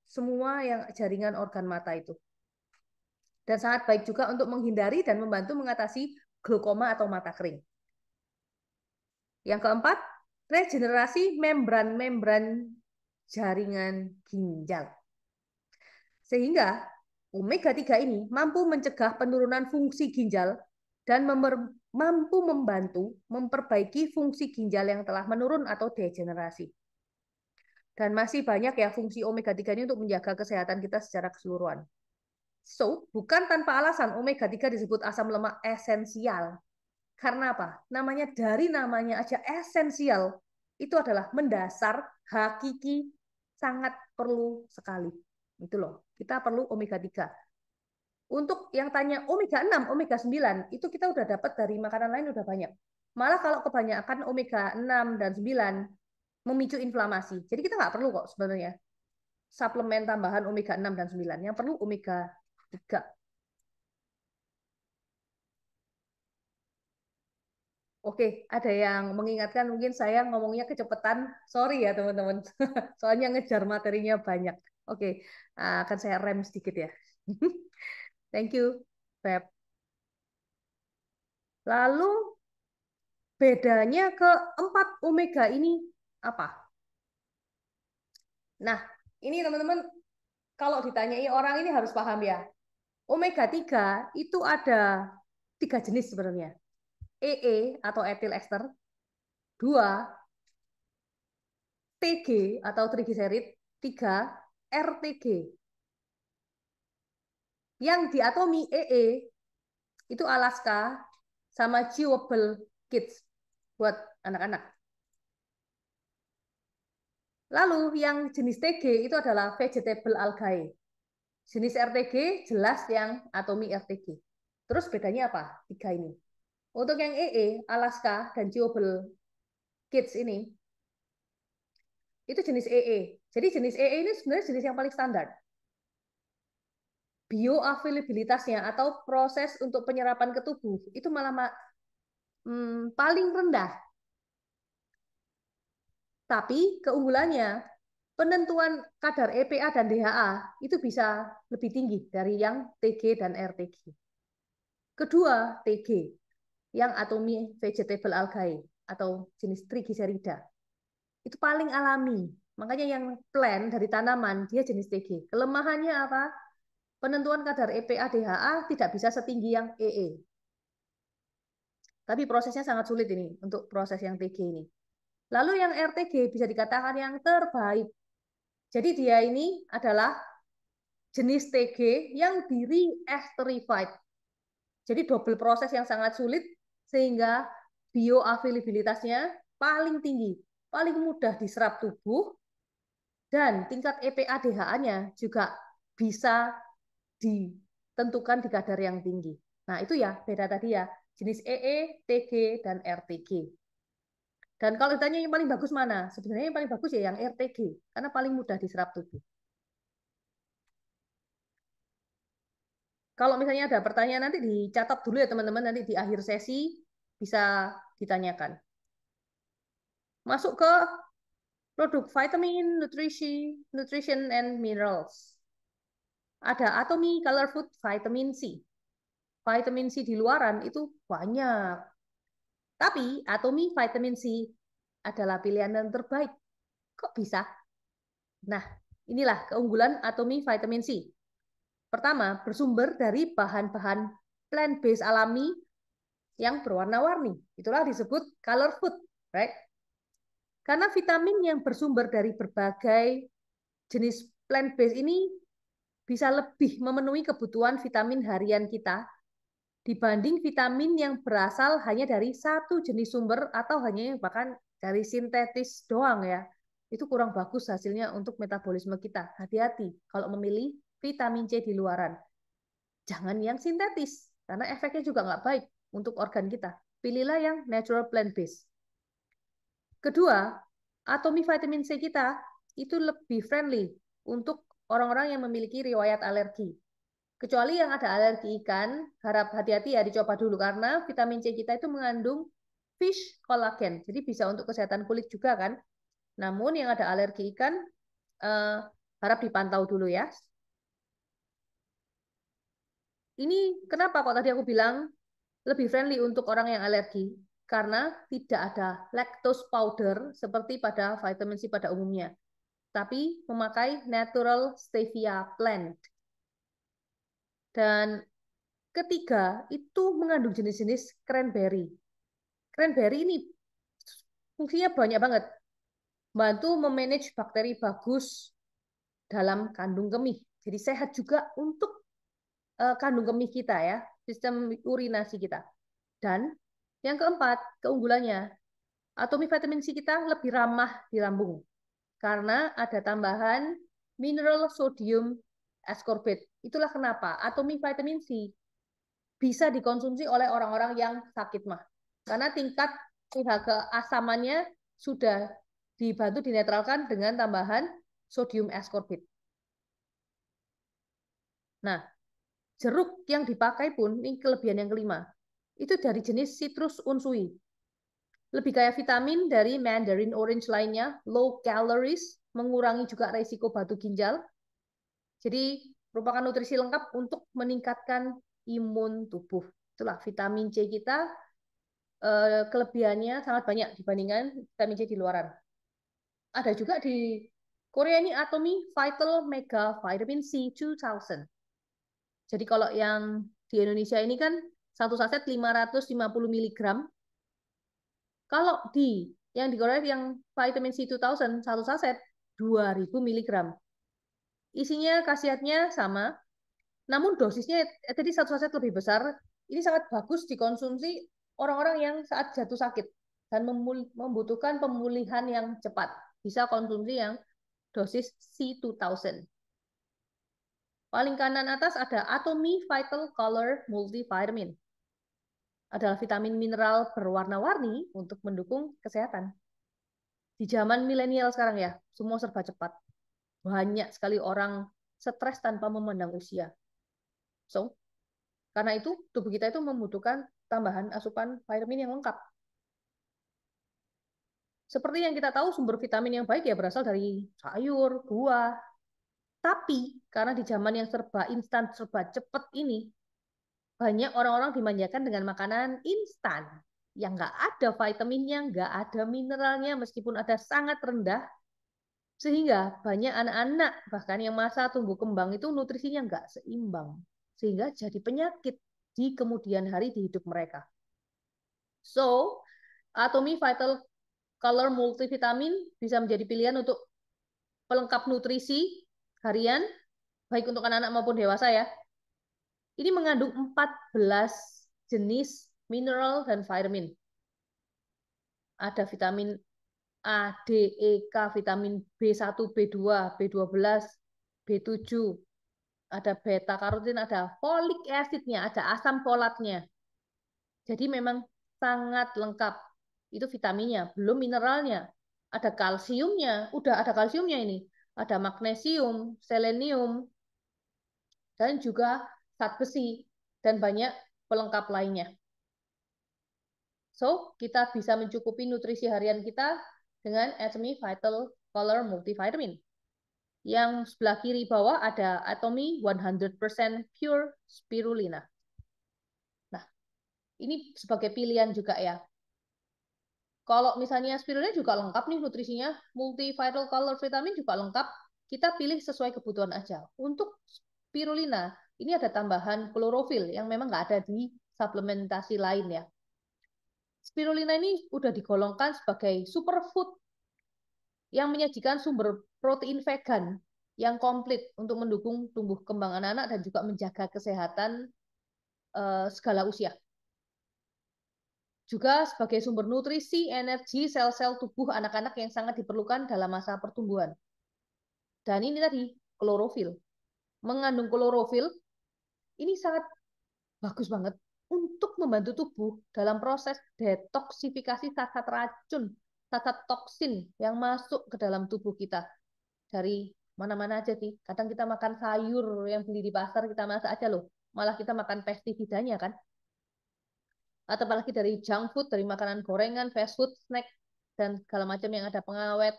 semua yang jaringan organ mata itu. Dan sangat baik juga untuk menghindari dan membantu mengatasi glaukoma atau mata kering. Yang keempat, regenerasi membran-membran jaringan ginjal. Sehingga omega 3 ini mampu mencegah penurunan fungsi ginjal dan mampu membantu memperbaiki fungsi ginjal yang telah menurun atau degenerasi. Dan masih banyak ya fungsi omega 3 ini untuk menjaga kesehatan kita secara keseluruhan. So, bukan tanpa alasan omega 3 disebut asam lemak esensial. Karena apa? Dari namanya aja esensial. Itu adalah mendasar, hakiki, sangat perlu sekali. Itu loh, kita perlu omega 3. Untuk yang tanya omega 6, omega 9, itu kita udah dapat dari makanan lain udah banyak. Malah kalau kebanyakan omega 6 dan 9 memicu inflamasi. Jadi kita nggak perlu kok sebenarnya suplemen tambahan omega 6 dan 9. Yang perlu omega 3. Oke, ada yang mengingatkan mungkin saya ngomongnya kecepatan. Sorry ya teman-teman. Soalnya ngejar materinya banyak. Oke, akan saya rem sedikit ya. Thank you, Feb. Lalu bedanya keempat omega ini apa? Nah, ini teman-teman kalau ditanyai orang ini harus paham ya. Omega 3 itu ada 3 jenis sebenarnya. EE atau etil ester, 2 TG atau trigliserid, 3 RTG. Yang diatomi EE itu Alaska sama chewable kids buat anak-anak. Lalu yang jenis TG itu adalah vegetable algae. Jenis RTG jelas yang atomi RTG. Terus bedanya apa? 3 ini. Untuk yang EE, Alaska dan chewable kids ini itu jenis EE. Jadi jenis EE ini sebenarnya jenis yang paling standar. Bioavailabilitasnya atau proses untuk penyerapan ke tubuh itu malah paling rendah. Tapi keunggulannya penentuan kadar EPA dan DHA itu bisa lebih tinggi dari yang TG dan RTG. Kedua, TG yang atomi vegetable algae atau jenis trigliserida. Itu paling alami. Makanya yang plant dari tanaman dia jenis TG. Kelemahannya apa? Penentuan kadar EPA DHA tidak bisa setinggi yang EE. Tapi prosesnya sangat sulit ini untuk proses yang TG ini. Lalu yang RTG bisa dikatakan yang terbaik. Jadi dia ini adalah jenis TG yang di re-esterified. Jadi double proses yang sangat sulit sehingga bioavailabilitasnya paling tinggi, paling mudah diserap tubuh, dan tingkat EPA DHA-nya juga bisa ditentukan di kadar yang tinggi. Nah, itu ya beda tadi ya, jenis EE, TG, dan RTG. Dan kalau ditanya yang paling bagus mana? Sebenarnya yang paling bagus ya yang RTG, karena paling mudah diserap tubuh. Kalau misalnya ada pertanyaan nanti dicatat dulu ya teman-teman, nanti di akhir sesi bisa ditanyakan. Masuk ke produk vitamin, nutrition and minerals. Ada atomi color food vitamin C. Vitamin C di luaran itu banyak. Tapi atomi vitamin C adalah pilihan yang terbaik. Kok bisa? Nah, inilah keunggulan atomi vitamin C. Pertama, bersumber dari bahan-bahan plant-based alami yang berwarna-warni. Itulah disebut color food, right? Karena vitamin yang bersumber dari berbagai jenis plant-based ini bisa lebih memenuhi kebutuhan vitamin harian kita dibanding vitamin yang berasal hanya dari satu jenis sumber atau hanya bahkan dari sintetis doang ya. Itu kurang bagus hasilnya untuk metabolisme kita. Hati-hati kalau memilih vitamin C di luaran. Jangan yang sintetis, karena efeknya juga nggak baik untuk organ kita. Pilihlah yang natural plant-based. Kedua, atomi vitamin C kita itu lebih friendly untuk orang-orang yang memiliki riwayat alergi. Kecuali yang ada alergi ikan, harap hati-hati ya dicoba dulu karena vitamin C kita itu mengandung fish collagen. Jadi bisa untuk kesehatan kulit juga kan. Namun yang ada alergi ikan harap dipantau dulu ya. Ini kenapa kok tadi aku bilang lebih friendly untuk orang yang alergi? Karena tidak ada lactose powder seperti pada vitamin C pada umumnya, tapi memakai natural stevia plant. Dan ketiga, itu mengandung jenis-jenis cranberry. Cranberry ini fungsinya banyak banget. Bantu memanage bakteri bagus dalam kandung kemih. Jadi sehat juga untuk kandung kemih kita ya, sistem urinasi kita. Dan yang keempat, keunggulannya, atomi vitamin C kita lebih ramah di lambung karena ada tambahan mineral sodium ascorbate. Itulah kenapa atomi vitamin C bisa dikonsumsi oleh orang-orang yang sakit mah. Karena tingkat pH keasamannya sudah dibantu dinetralkan dengan tambahan sodium ascorbate. Nah, jeruk yang dipakai pun, ini kelebihan yang kelima, itu dari jenis citrus unsui. Lebih kaya vitamin dari mandarin orange lainnya, low calories, mengurangi juga resiko batu ginjal. Jadi merupakan nutrisi lengkap untuk meningkatkan imun tubuh. Itulah vitamin C kita, kelebihannya sangat banyak dibandingkan vitamin C di luaran. Ada juga di Korea ini Atomy Vital Mega Vitamin C 2000. Jadi kalau yang di Indonesia ini kan satu saset 550 mg. Kalau di yang di Korea yang vitamin C 2000 satu saset 2000 mg. Isinya khasiatnya sama, namun dosisnya tadi satu saset lebih besar. Ini sangat bagus dikonsumsi orang-orang yang saat jatuh sakit dan membutuhkan pemulihan yang cepat. Bisa konsumsi yang dosis C2000. Paling kanan atas ada Atomy Vital Color Multivitamin. Adalah vitamin mineral berwarna-warni untuk mendukung kesehatan. Di zaman milenial sekarang ya, semua serba cepat. Banyak sekali orang stres tanpa memandang usia. So, karena itu tubuh kita itu membutuhkan tambahan asupan vitamin yang lengkap. Seperti yang kita tahu, sumber vitamin yang baik ya berasal dari sayur, buah. Tapi karena di zaman yang serba instan, serba cepat ini, banyak orang-orang dimanjakan dengan makanan instan yang nggak ada vitaminnya, nggak ada mineralnya, meskipun ada sangat rendah, sehingga banyak anak-anak bahkan yang masa tumbuh kembang itu nutrisinya nggak seimbang, sehingga jadi penyakit di kemudian hari di hidup mereka. So, Atomy Vital Color Multivitamin bisa menjadi pilihan untuk pelengkap nutrisi harian, baik untuk anak-anak maupun dewasa ya. Ini mengandung 14 jenis mineral dan vitamin. Ada vitamin A, D, E, K, vitamin B1, B2, B12, B7, ada beta karotin, ada folic acidnya, ada asam folatnya. Jadi memang sangat lengkap. Itu vitaminnya, belum mineralnya. Ada kalsiumnya, udah ada kalsiumnya ini. Ada magnesium, selenium, dan juga zat besi, dan banyak pelengkap lainnya. So, kita bisa mencukupi nutrisi harian kita dengan Atomy Vital Color Multivitamin. Yang sebelah kiri bawah ada Atomy 100% Pure Spirulina. Nah, ini sebagai pilihan juga ya. Kalau misalnya spirulina juga lengkap nih nutrisinya, multivital color vitamin juga lengkap, kita pilih sesuai kebutuhan aja. Untuk spirulina, ini ada tambahan klorofil yang memang nggak ada di suplementasi lain ya. Spirulina ini udah digolongkan sebagai superfood yang menyajikan sumber protein vegan yang komplit untuk mendukung tumbuh kembang anak-anak dan juga menjaga kesehatan segala usia. Juga sebagai sumber nutrisi, energi sel-sel tubuh anak-anak yang sangat diperlukan dalam masa pertumbuhan. Dan ini tadi, klorofil. Mengandung klorofil, ini sangat bagus banget untuk membantu tubuh dalam proses detoksifikasi zat-zat racun, zat-zat toksin yang masuk ke dalam tubuh kita. Dari mana-mana aja sih. Kadang kita makan sayur yang beli di pasar, kita masak aja loh. Malah kita makan pestisidanya kan. Atau apalagi dari junk food, dari makanan gorengan, fast food, snack, dan segala macam yang ada pengawet,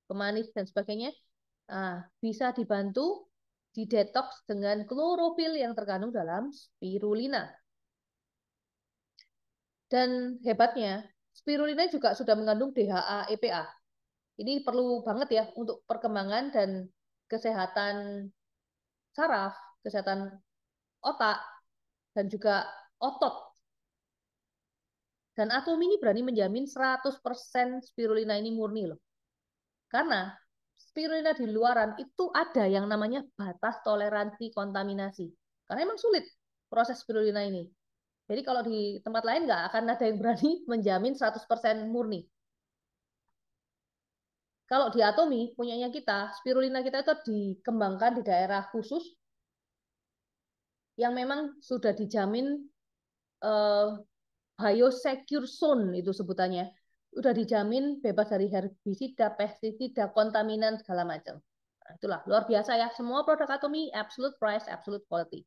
pemanis, dan sebagainya. Bisa dibantu didetoks dengan klorofil yang terkandung dalam spirulina. Dan hebatnya, spirulina juga sudah mengandung DHA EPA. Ini perlu banget ya untuk perkembangan dan kesehatan saraf, kesehatan otak, dan juga otot. Dan Atomi ini berani menjamin 100% spirulina ini murni loh. Karena spirulina di luaran itu ada yang namanya batas toleransi kontaminasi. Karena emang sulit proses spirulina ini. Jadi kalau di tempat lain nggak akan ada yang berani menjamin 100% murni. Kalau di Atomi, punyanya kita, spirulina kita itu dikembangkan di daerah khusus yang memang sudah dijamin biosecure zone itu sebutannya. Udah dijamin bebas dari herbisida, pestisida, kontaminan, segala macam. Nah, itulah, luar biasa ya. Semua produk Atomi, absolute price, absolute quality.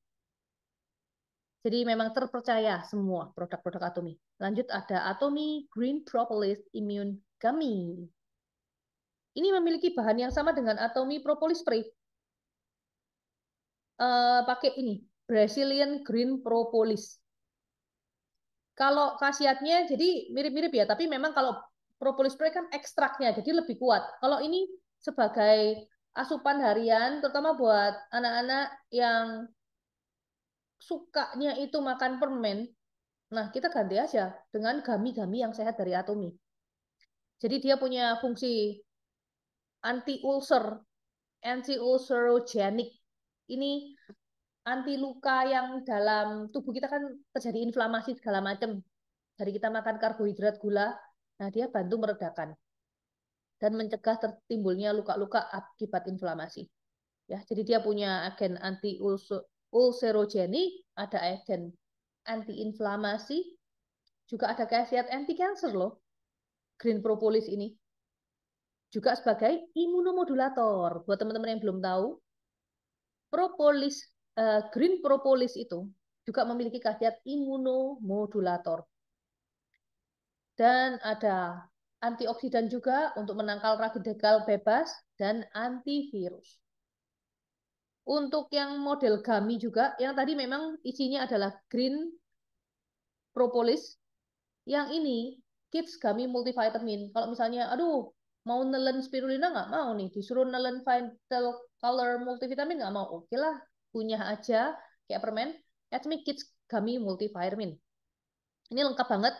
Jadi memang terpercaya semua produk-produk Atomi. Lanjut ada Atomi Green Propolis Immune Gummy. Ini memiliki bahan yang sama dengan Atomi Propolis Spray. Pakai ini, Brazilian Green Propolis. Kalau khasiatnya jadi mirip-mirip ya, tapi memang kalau propolis spray kan ekstraknya, jadi lebih kuat. Kalau ini sebagai asupan harian, terutama buat anak-anak yang sukanya itu makan permen, nah kita ganti aja dengan gami-gami yang sehat dari Atomi. Jadi dia punya fungsi anti-ulcer, anti-ulcerogenic. Ini anti luka yang dalam tubuh kita kan terjadi inflamasi segala macam. Dari kita makan karbohidrat gula, nah dia bantu meredakan dan mencegah tertimbulnya luka-luka akibat inflamasi. Ya, jadi dia punya agen anti ulcerogenik, ada agen anti inflamasi, juga ada khasiat anti cancer loh. Green propolis ini juga sebagai imunomodulator. Buat teman-teman yang belum tahu, propolis green propolis itu juga memiliki khasiat imunomodulator. Dan ada antioksidan juga untuk menangkal radikal bebas dan antivirus. Untuk yang model gummy juga, yang tadi memang isinya adalah green propolis, yang ini kids gummy multivitamin. Kalau misalnya, aduh, mau nelen spirulina nggak mau nih, disuruh nelen vital color multivitamin nggak mau. Oke lah, punya aja kayak permen. Atomic Kids Gummy Multivitamin. Ini lengkap banget.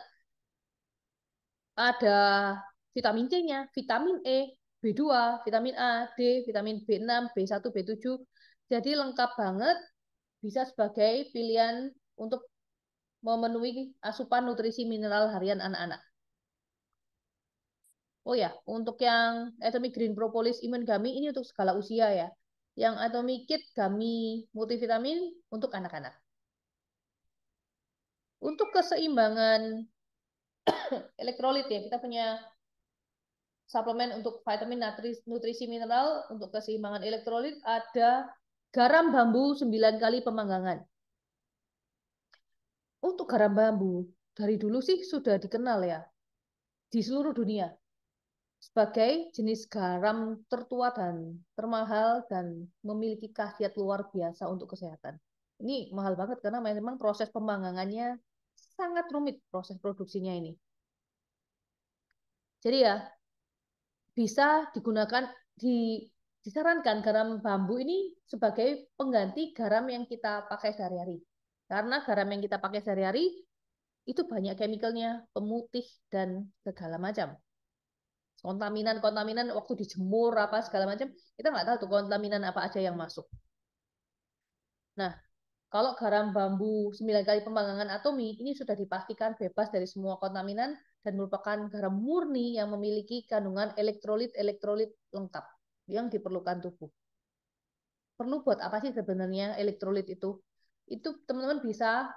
Ada vitamin C-nya, vitamin E, B2, vitamin A, D, vitamin B6, B1, B7. Jadi lengkap banget, bisa sebagai pilihan untuk memenuhi asupan nutrisi mineral harian anak-anak. Oh ya, untuk yang Atomic Green Propolis Immune Gummy ini untuk segala usia ya. Yang Atomic Kid Gummy Multivitamin untuk anak-anak. Untuk keseimbangan elektrolit ya, kita punya suplemen untuk vitamin, nutrisi mineral, untuk keseimbangan elektrolit ada garam bambu 9 kali pemanggangan. Untuk garam bambu, dari dulu sih sudah dikenal ya di seluruh dunia sebagai jenis garam tertua dan termahal dan memiliki khasiat luar biasa untuk kesehatan. Ini mahal banget karena memang proses pemanggangannya sangat rumit proses produksinya ini. Jadi ya bisa digunakan disarankan garam bambu ini sebagai pengganti garam yang kita pakai sehari-hari. Karena garam yang kita pakai sehari-hari itu banyak chemicalnya, pemutih dan segala macam. Kontaminan-kontaminan waktu dijemur apa segala macam, kita nggak tahu tuh kontaminan apa aja yang masuk. Nah, Kalau garam bambu 9 kali pemanggangan atomi ini sudah dipastikan bebas dari semua kontaminan dan merupakan garam murni yang memiliki kandungan elektrolit-elektrolit lengkap yang diperlukan tubuh. Perlu buat apa sih sebenarnya elektrolit itu? Itu teman-teman bisa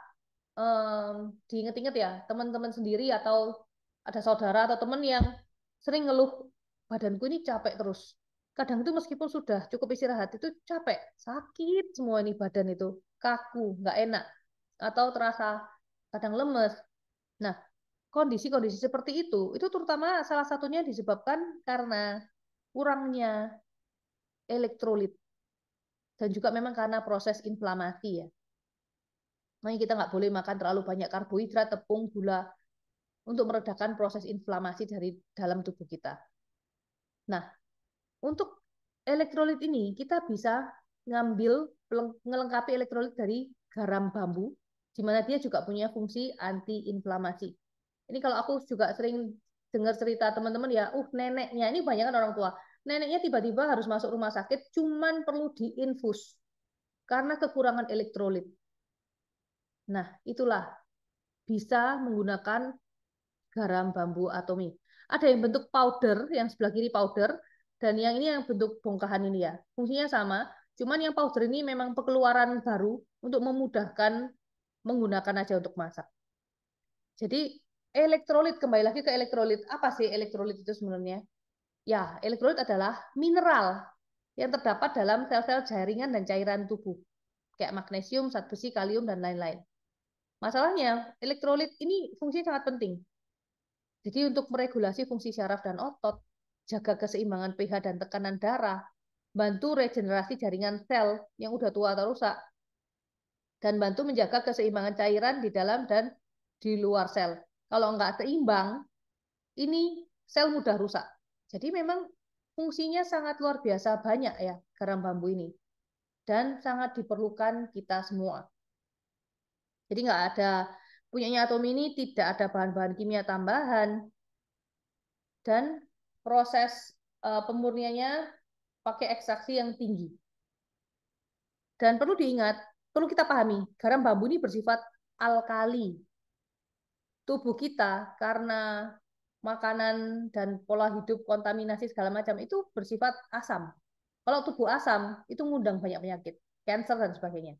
diinget-inget ya, teman-teman sendiri atau ada saudara atau teman yang sering ngeluh, badanku ini capek terus. Kadang itu meskipun sudah cukup istirahat itu capek, sakit semua ini badan itu, kaku, nggak enak, atau terasa kadang lemes. Nah, kondisi-kondisi seperti itu terutama salah satunya disebabkan karena kurangnya elektrolit dan juga memang karena proses inflamasi ya. Makanya kita nggak boleh makan terlalu banyak karbohidrat, tepung, gula untuk meredakan proses inflamasi dari dalam tubuh kita. Nah, untuk elektrolit ini kita bisa ngambil melengkapi elektrolit dari garam bambu, di mana dia juga punya fungsi anti-inflamasi. Ini kalau aku juga sering dengar cerita teman-teman ya, neneknya ini banyak kan orang tua, neneknya tiba-tiba harus masuk rumah sakit, cuman perlu diinfus karena kekurangan elektrolit. Nah, itulah bisa menggunakan garam bambu atomi. Ada yang bentuk powder, yang sebelah kiri powder, dan yang ini yang bentuk bongkahan ini ya. Fungsinya sama, cuman yang powder ini memang pengeluaran baru untuk memudahkan menggunakan aja untuk masak. Jadi elektrolit, kembali lagi ke elektrolit. Apa sih elektrolit itu sebenarnya? Ya, elektrolit adalah mineral yang terdapat dalam sel-sel jaringan dan cairan tubuh. Kayak magnesium, zat besi, kalium, dan lain-lain. Masalahnya, elektrolit ini fungsinya sangat penting. Jadi untuk meregulasi fungsi syaraf dan otot, jaga keseimbangan pH dan tekanan darah, bantu regenerasi jaringan sel yang udah tua atau rusak, dan bantu menjaga keseimbangan cairan di dalam dan di luar sel. Kalau nggak seimbang, ini sel mudah rusak. Jadi memang fungsinya sangat luar biasa banyak ya garam bambu ini. Dan sangat diperlukan kita semua. Jadi nggak ada, punyanya Atom ini tidak ada bahan-bahan kimia tambahan, dan proses pemurniannya pakai ekstraksi yang tinggi. Dan perlu diingat, perlu kita pahami, garam bambu ini bersifat alkali. Tubuh kita karena makanan dan pola hidup kontaminasi segala macam itu bersifat asam. Kalau tubuh asam itu ngundang banyak penyakit, kanker dan sebagainya.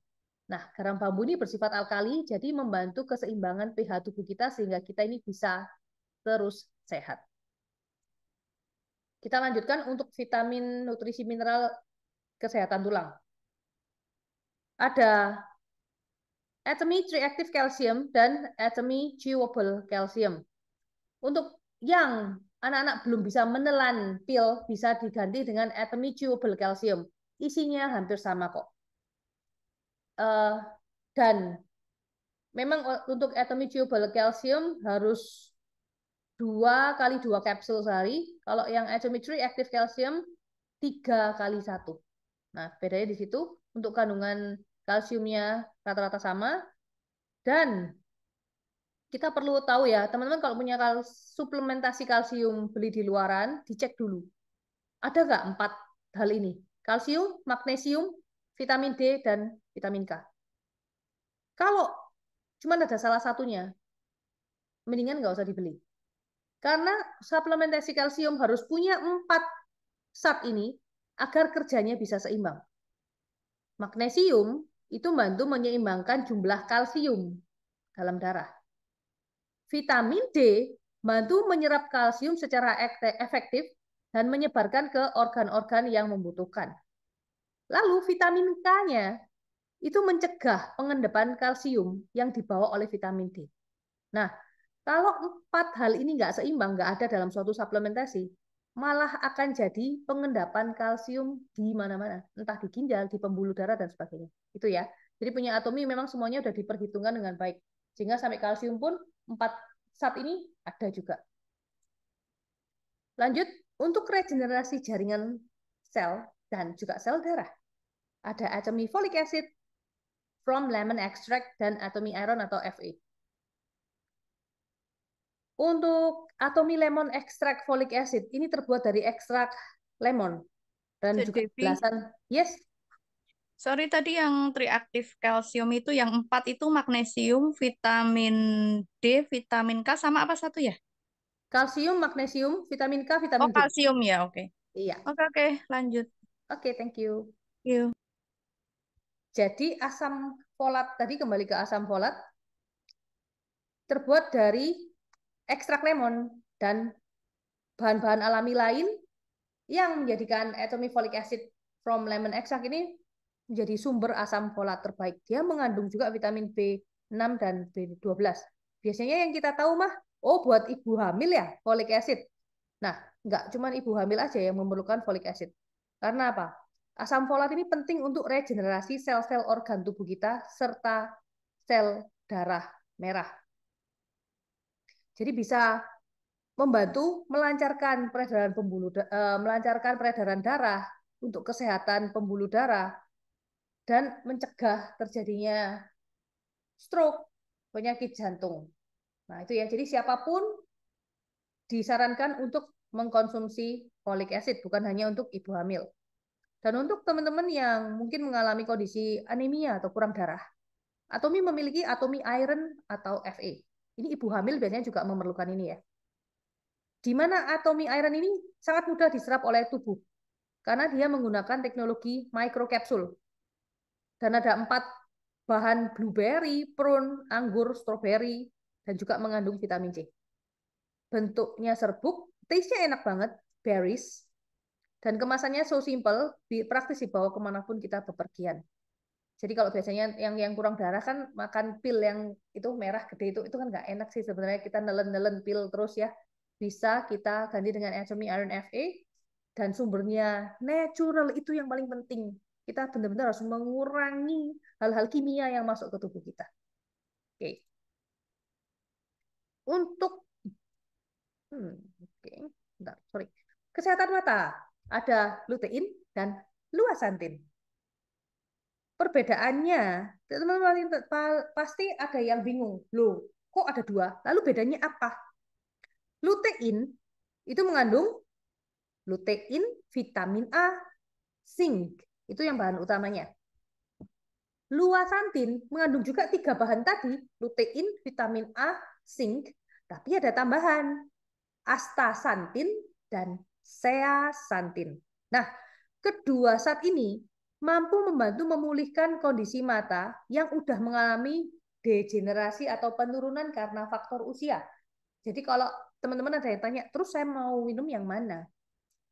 Nah, garam bambu ini bersifat alkali, jadi membantu keseimbangan pH tubuh kita sehingga kita ini bisa terus sehat. Kita lanjutkan untuk vitamin, nutrisi, mineral, kesehatan tulang. Ada atomic reactive calcium dan atomic chewable calcium. Untuk yang anak-anak belum bisa menelan pil, bisa diganti dengan atomic chewable calcium. Isinya hampir sama kok. Dan memang untuk atomic chewable calcium harus 2 kali 2 kapsul sehari. Kalau yang atomic reactive calcium 3 kali 1. Nah, bedanya di situ. Untuk kandungan kalsiumnya rata-rata sama. Dan kita perlu tahu ya, teman-teman kalau punya suplementasi kalsium beli di luaran, dicek dulu. Ada nggak 4 hal ini? Kalsium, magnesium, vitamin D, dan vitamin K. Kalau cuma ada salah satunya, mendingan nggak usah dibeli. Karena suplementasi kalsium harus punya 4 zat ini agar kerjanya bisa seimbang. Magnesium itu membantu menyeimbangkan jumlah kalsium dalam darah. Vitamin D membantu menyerap kalsium secara efektif dan menyebarkan ke organ-organ yang membutuhkan. Lalu vitamin K-nya itu mencegah pengendapan kalsium yang dibawa oleh vitamin D. Nah, kalau 4 hal ini nggak seimbang, nggak ada dalam suatu suplementasi, malah akan jadi pengendapan kalsium di mana-mana, entah di ginjal, di pembuluh darah, dan sebagainya. Itu ya. Jadi punya Atomi memang semuanya sudah diperhitungkan dengan baik. Sehingga sampai kalsium pun 4 zat ini ada juga. Lanjut, untuk regenerasi jaringan sel dan juga sel darah. Ada Atomi folic acid from lemon extract dan Atomi iron atau Fe. Untuk Atomi lemon extract folic acid, ini terbuat dari ekstrak lemon. Dan juga Devi, belasan, yes. Sorry tadi yang triaktif kalsium itu yang 4 itu magnesium, vitamin D, vitamin K sama apa satu ya? Kalsium, magnesium, vitamin K, Oh, vitamin D. kalsium ya, oke. Iya. Oke, oke, lanjut. Oke, thank you. Yuk. Jadi asam folat tadi, kembali ke asam folat, terbuat dari ekstrak lemon dan bahan-bahan alami lain yang menjadikan atomic folic acid from lemon extract ini menjadi sumber asam folat terbaik. Dia mengandung juga vitamin B6 dan B12. Biasanya yang kita tahu mah, oh buat ibu hamil ya folic acid. Nah, nggak cuma ibu hamil aja yang memerlukan folic acid. Karena apa? Asam folat ini penting untuk regenerasi sel-sel organ tubuh kita serta sel darah merah. Jadi bisa membantu melancarkan peredaran darah untuk kesehatan pembuluh darah dan mencegah terjadinya stroke, penyakit jantung. Nah, itu ya. Jadi siapapun disarankan untuk mengkonsumsi folic acid, bukan hanya untuk ibu hamil. Dan untuk teman-teman yang mungkin mengalami kondisi anemia atau kurang darah, Atomi memiliki atomi iron atau Fe. Ini ibu hamil biasanya juga memerlukan ini ya. Di mana atomi iron ini sangat mudah diserap oleh tubuh karena dia menggunakan teknologi microcapsule. Dan ada 4 bahan blueberry, prune, anggur, strawberry, dan juga mengandung vitamin C. Bentuknya serbuk, taste-nya enak banget, berries, dan kemasannya so simple, praktis dibawa kemanapun kita bepergian. Jadi kalau biasanya yang kurang darah kan makan pil yang itu merah gede itu kan nggak enak sih sebenarnya, kita nelen-nelen pil terus ya. Bisa kita ganti dengan Atomy Iron Fa dan sumbernya natural, itu yang paling penting. Kita benar-benar harus mengurangi hal-hal kimia yang masuk ke tubuh kita. Oke. Untuk oke, bentar, sorry. Kesehatan mata ada lutein dan luasantin. Perbedaannya, teman-teman pasti ada yang bingung. Loh, kok ada 2? Lalu bedanya apa? Lutein itu mengandung lutein, vitamin A, zinc. Itu yang bahan utamanya. Luasantin mengandung juga 3 bahan tadi, lutein, vitamin A, zinc, tapi ada tambahan, astaxanthin dan zeaxanthin. Nah, kedua zat ini mampu membantu memulihkan kondisi mata yang udah mengalami degenerasi atau penurunan karena faktor usia. Jadi kalau teman-teman ada yang tanya, terus saya mau minum yang mana?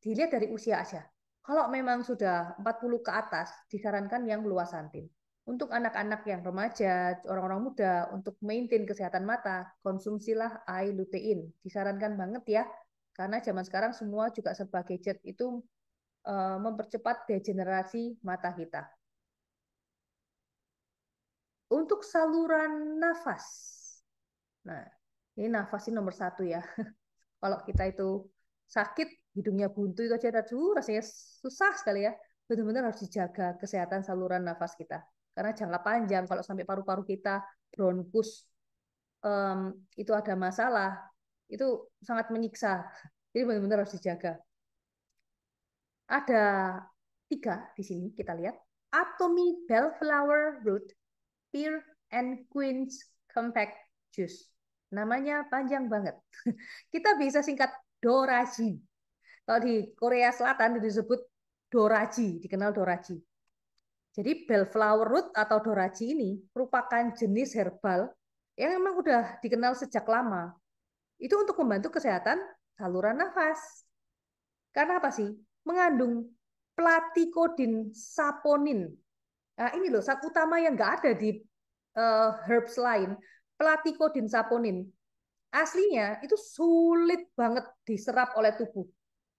Dilihat dari usia aja. Kalau memang sudah 40 ke atas, disarankan yang luasantin. Untuk anak-anak yang remaja, orang-orang muda, untuk maintain kesehatan mata, konsumsilah lutein. Disarankan banget ya, karena zaman sekarang semua juga serba gadget, itu mempercepat degenerasi mata kita. Untuk saluran nafas, nah ini nafas ini nomor 1 ya. Kalau kita itu sakit, hidungnya buntu itu aja rasanya susah sekali ya. Benar-benar harus dijaga kesehatan saluran nafas kita. Karena jangka panjang kalau sampai paru-paru kita, bronkus um, itu ada masalah, itu sangat menyiksa. Jadi benar-benar harus dijaga. Ada 3 di sini kita lihat. Atomy bellflower root, pear and quince compact juice. Namanya panjang banget. Kita bisa singkat Doraji. Kalau di Korea Selatan disebut doraji, dikenal doraji. Jadi bellflower root atau doraji ini merupakan jenis herbal yang memang udah dikenal sejak lama. Itu untuk membantu kesehatan saluran nafas. Karena apa sih? Mengandung platycodin saponin. Nah, ini loh zat utama yang nggak ada di herbs lain, platycodin saponin. Aslinya itu sulit banget diserap oleh tubuh,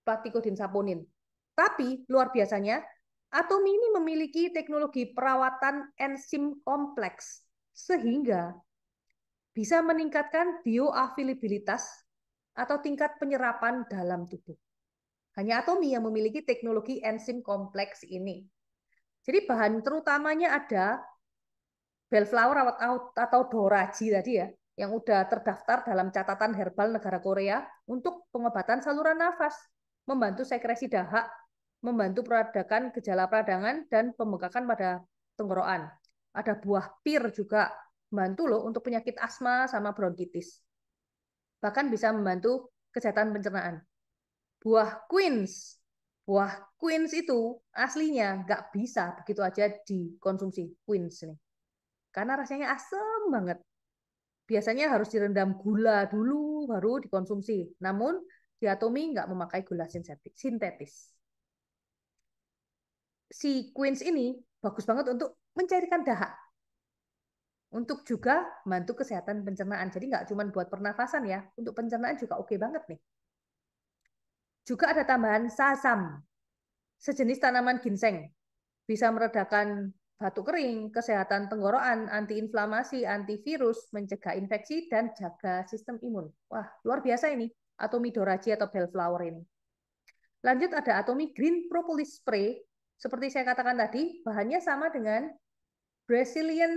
platycodin saponin. Tapi luar biasanya, Atomi ini memiliki teknologi perawatan enzim kompleks sehingga bisa meningkatkan bioavailabilitas atau tingkat penyerapan dalam tubuh. Hanya Atomi yang memiliki teknologi enzim kompleks ini. Jadi bahan terutamanya ada bellflower atau doraji tadi ya, yang udah terdaftar dalam catatan herbal negara Korea untuk pengobatan saluran nafas, membantu sekresi dahak, membantu peredakan gejala peradangan dan pembengkakan pada tenggorokan. Ada buah pir juga membantu loh untuk penyakit asma sama bronkitis. Bahkan bisa membantu kesehatan pencernaan. Buah quince. Buah quince itu aslinya nggak bisa begitu aja dikonsumsi. Quince nih. Karena rasanya asam banget. Biasanya harus direndam gula dulu baru dikonsumsi. Namun diatomi nggak memakai gula sintetis. Si quince ini bagus banget untuk mencairkan dahak. Untuk juga membantu kesehatan pencernaan. Jadi nggak cuma buat pernafasan ya, untuk pencernaan juga oke banget nih. Juga ada tambahan sasam, sejenis tanaman ginseng. Bisa meredakan batuk kering, kesehatan tenggorokan, antiinflamasi, antivirus, mencegah infeksi, dan jaga sistem imun. Wah, luar biasa ini, Atomi Doraji atau Bellflower ini. Lanjut ada Atomi Green Propolis Spray. Seperti saya katakan tadi, bahannya sama dengan Brazilian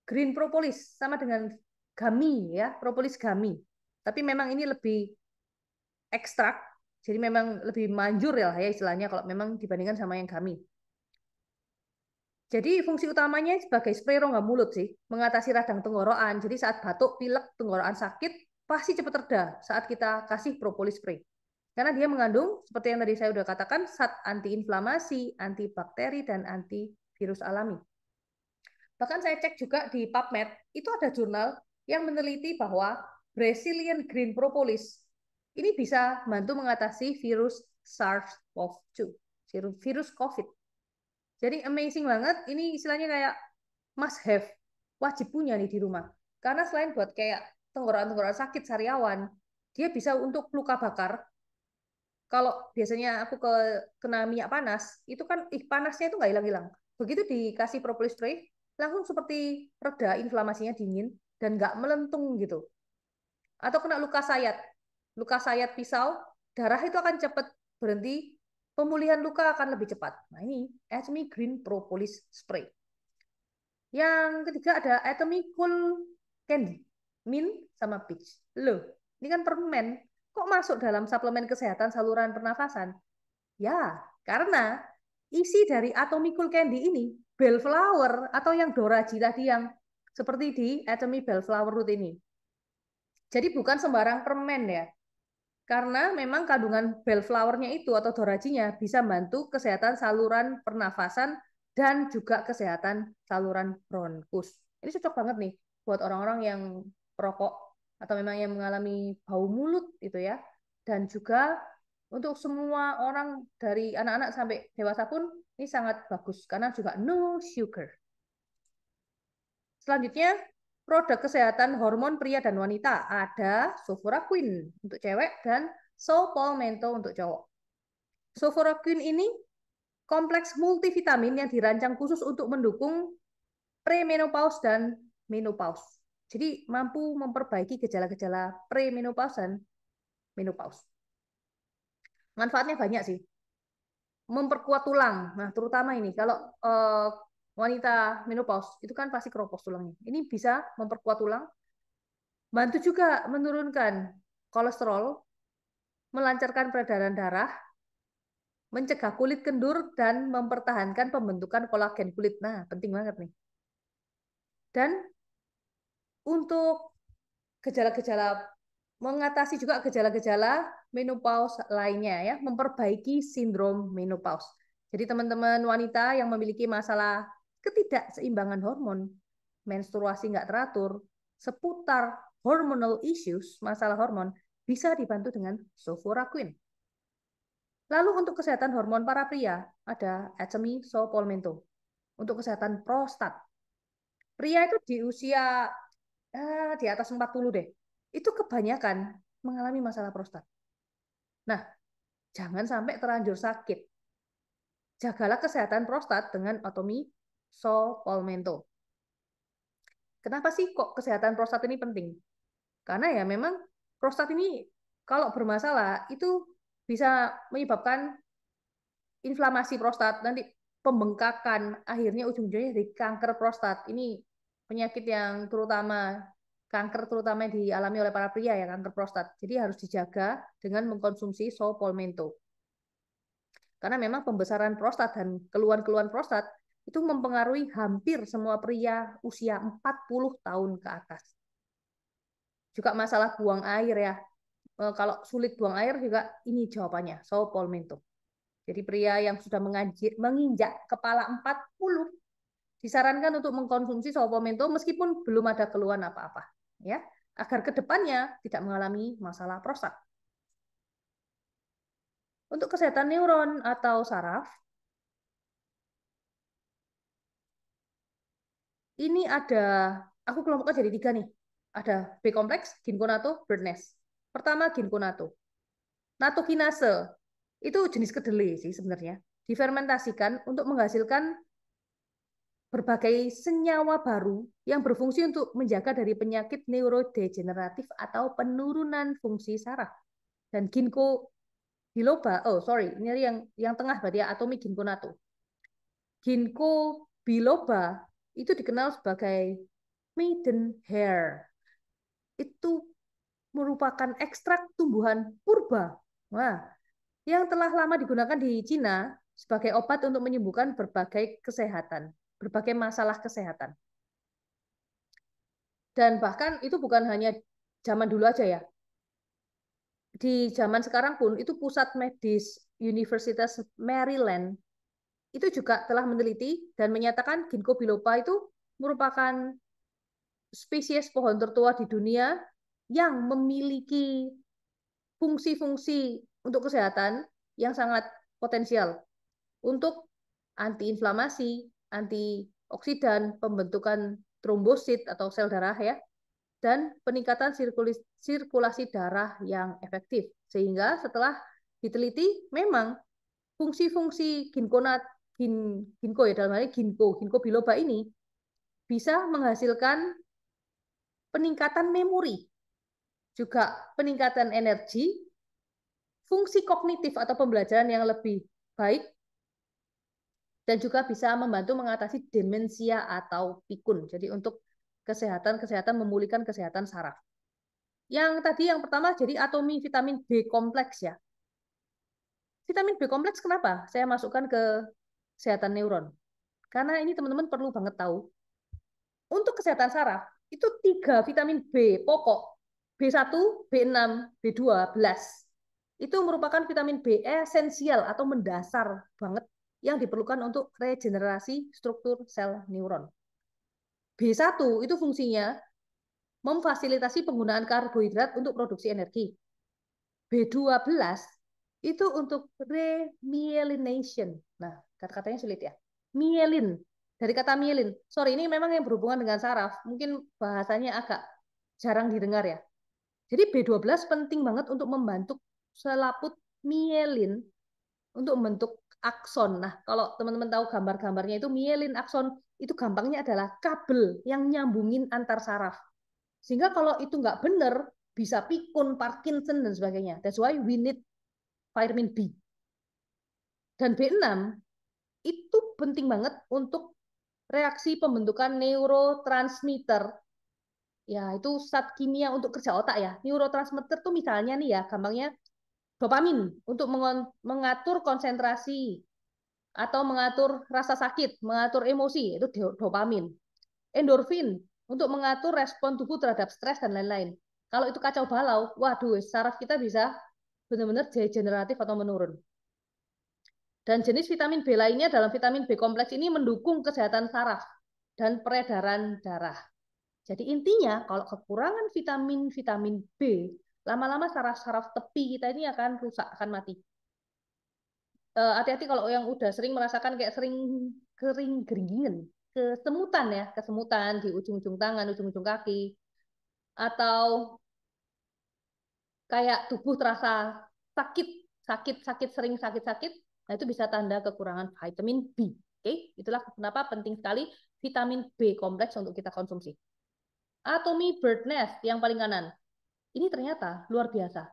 Green Propolis, sama dengan gummy ya, propolis gummy. Tapi memang ini lebih ekstrak, jadi memang lebih manjur ya istilahnya kalau memang dibandingkan sama yang gummy. Jadi fungsi utamanya sebagai spray rongga mulut sih, mengatasi radang tenggorokan. Jadi saat batuk, pilek, tenggorokan sakit, pasti cepat reda saat kita kasih propolis spray. Karena dia mengandung, seperti yang tadi saya sudah katakan, zat antiinflamasi, antibakteri, dan antivirus alami. Bahkan saya cek juga di PubMed, itu ada jurnal yang meneliti bahwa Brazilian Green Propolis ini bisa membantu mengatasi virus SARS-CoV-2, virus COVID. Jadi amazing banget, ini istilahnya kayak must have, wajib punya nih di rumah. Karena selain buat kayak tenggorokan-tenggorokan sakit sariawan, dia bisa untuk luka bakar. Kalau biasanya aku kena minyak panas, itu kan panasnya itu nggak hilang-hilang. Begitu dikasih propolis spray, langsung seperti reda, inflamasinya dingin dan nggak melentung gitu. Atau kena luka sayat pisau, darah itu akan cepat berhenti, pemulihan luka akan lebih cepat. Nah ini Atomy Green Propolis Spray. Yang ketiga ada Atomy Cool Candy, mint sama peach. Loh, ini kan permen, kok masuk dalam suplemen kesehatan saluran pernafasan? Ya, karena isi dari Atomy Cool Candy ini bellflower atau yang doraji tadi yang seperti di Atomy Bellflower Root ini. Jadi bukan sembarang permen ya. Karena memang kandungan bellflower-nya itu atau dorajinya bisa membantu kesehatan saluran pernafasan dan juga kesehatan saluran bronkus. Ini cocok banget nih buat orang-orang yang perokok atau memang yang mengalami bau mulut itu ya. Dan juga untuk semua orang dari anak-anak sampai dewasa pun ini sangat bagus karena juga no sugar. Selanjutnya, produk kesehatan hormon pria dan wanita. Ada Sofuraquin untuk cewek dan Sopolmento untuk cowok. Sofuraquin ini kompleks multivitamin yang dirancang khusus untuk mendukung premenopause dan menopause. Jadi mampu memperbaiki gejala-gejala premenopause dan menopause. Manfaatnya banyak sih. Memperkuat tulang. Nah, terutama ini kalau wanita menopause itu kan pasti keropos tulangnya. Ini bisa memperkuat tulang, bantu juga menurunkan kolesterol, melancarkan peredaran darah, mencegah kulit kendur, dan mempertahankan pembentukan kolagen kulit. Nah, penting banget nih. Dan untuk gejala-gejala, mengatasi juga gejala-gejala menopause lainnya ya, memperbaiki sindrom menopause. Jadi teman-teman wanita yang memiliki masalah ketidakseimbangan hormon, menstruasi nggak teratur, seputar hormonal issues, masalah hormon, bisa dibantu dengan Sofuraquin. Lalu untuk kesehatan hormon para pria, ada Atomy Sopolmento. Untuk kesehatan prostat. Pria itu di usia di atas 40 deh. Itu kebanyakan mengalami masalah prostat. Nah, jangan sampai terlanjur sakit. Jagalah kesehatan prostat dengan Atomy Sopolmento. Kenapa sih kok kesehatan prostat ini penting? Karena ya memang prostat ini kalau bermasalah itu bisa menyebabkan inflamasi prostat, nanti pembengkakan, akhirnya ujung-ujungnya jadi kanker prostat. Ini penyakit yang kanker terutama yang dialami oleh para pria ya, kanker prostat. Jadi harus dijaga dengan mengkonsumsi Sopolmento. Karena memang pembesaran prostat dan keluhan-keluhan prostat itu mempengaruhi hampir semua pria usia 40 tahun ke atas. Juga masalah buang air ya. Kalau sulit buang air juga ini jawabannya, Saupolmento. Jadi pria yang sudah menginjak kepala 40 disarankan untuk mengkonsumsi Saupolmento meskipun belum ada keluhan apa-apa, ya, agar kedepannya tidak mengalami masalah prostat. Untuk kesehatan neuron atau saraf, ini ada, aku kelompokkan jadi 3 nih. Ada B kompleks, ginkgonato, birdnest. Pertama ginkgonato. Natokinase itu jenis kedelai sih sebenarnya. Difermentasikan untuk menghasilkan berbagai senyawa baru yang berfungsi untuk menjaga dari penyakit neurodegeneratif atau penurunan fungsi saraf. Dan ginkgo biloba, ini yang tengah berarti ya, atomi ginkgonato. Ginkgo biloba itu dikenal sebagai maiden hair. Itu merupakan ekstrak tumbuhan purba. Wah, yang telah lama digunakan di Cina sebagai obat untuk menyembuhkan berbagai masalah kesehatan. Dan bahkan itu bukan hanya zaman dulu aja ya. Di zaman sekarang pun itu pusat medis Universitas Maryland itu juga telah meneliti dan menyatakan ginkgo biloba itu merupakan spesies pohon tertua di dunia yang memiliki fungsi-fungsi untuk kesehatan yang sangat potensial untuk antiinflamasi, antioksidan, pembentukan trombosit atau sel darah ya, dan peningkatan sirkulasi darah yang efektif. Sehingga setelah diteliti memang fungsi-fungsi ginkgo ya dalam hal ini ginkgo biloba ini bisa menghasilkan peningkatan memori, juga peningkatan energi, fungsi kognitif atau pembelajaran yang lebih baik, dan juga bisa membantu mengatasi demensia atau pikun. Jadi untuk kesehatan memulihkan kesehatan saraf. Yang pertama jadi atomi vitamin B kompleks ya. Vitamin B kompleks kenapa saya masukkan ke kesehatan neuron? Karena ini teman-teman perlu banget tahu. Untuk kesehatan saraf itu 3 vitamin B pokok, B1, B6, B12 itu merupakan vitamin B esensial atau mendasar banget yang diperlukan untuk regenerasi struktur sel neuron. B1 itu fungsinya memfasilitasi penggunaan karbohidrat untuk produksi energi. B12 itu untuk remyelination. Nah, kata-katanya sulit ya. Myelin. Dari kata myelin. Sorry, ini memang yang berhubungan dengan saraf. Mungkin bahasanya agak jarang didengar ya. Jadi B12 penting banget untuk membantu selaput myelin untuk membentuk akson. Nah, kalau teman-teman tahu gambar-gambarnya itu myelin akson, itu gampangnya adalah kabel yang nyambungin antar saraf. Sehingga kalau itu nggak benar, bisa pikun, Parkinson, dan sebagainya. That's why we need vitamin B. Dan B6 itu penting banget untuk reaksi pembentukan neurotransmitter. Ya, itu zat kimia untuk kerja otak ya. Neurotransmitter tuh misalnya nih ya, gampangnya dopamin untuk mengatur konsentrasi atau mengatur rasa sakit, mengatur emosi, itu dopamin. Endorfin untuk mengatur respon tubuh terhadap stres dan lain-lain. Kalau itu kacau balau, waduh, saraf kita bisa benar-benar degeneratif atau menurun. Dan jenis vitamin B lainnya dalam vitamin B kompleks ini mendukung kesehatan saraf dan peredaran darah. Jadi intinya kalau kekurangan vitamin B, lama-lama saraf-saraf tepi kita ini akan rusak, akan mati. Hati-hati kalau yang udah sering merasakan kayak sering kering geringingan, kesemutan di ujung-ujung tangan, ujung-ujung kaki, atau kayak tubuh terasa sering sakit-sakit, nah itu bisa tanda kekurangan vitamin B. Oke, itulah kenapa penting sekali vitamin B kompleks untuk kita konsumsi. Atomi bird nest yang paling kanan. Ini ternyata luar biasa.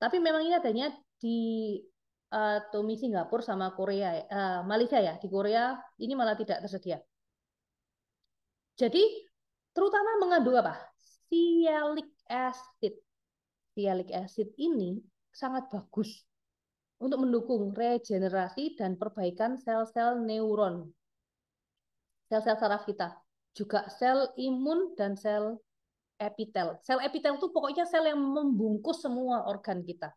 Tapi memang ini adanya di Atomi Singapura sama Korea, Malaysia ya. Di Korea ini malah tidak tersedia. Jadi terutama mengandung apa? Sialic acid. Sialic acid ini sangat bagus untuk mendukung regenerasi dan perbaikan sel-sel neuron, sel-sel saraf kita, juga sel imun dan sel epitel. Sel epitel itu pokoknya sel yang membungkus semua organ kita.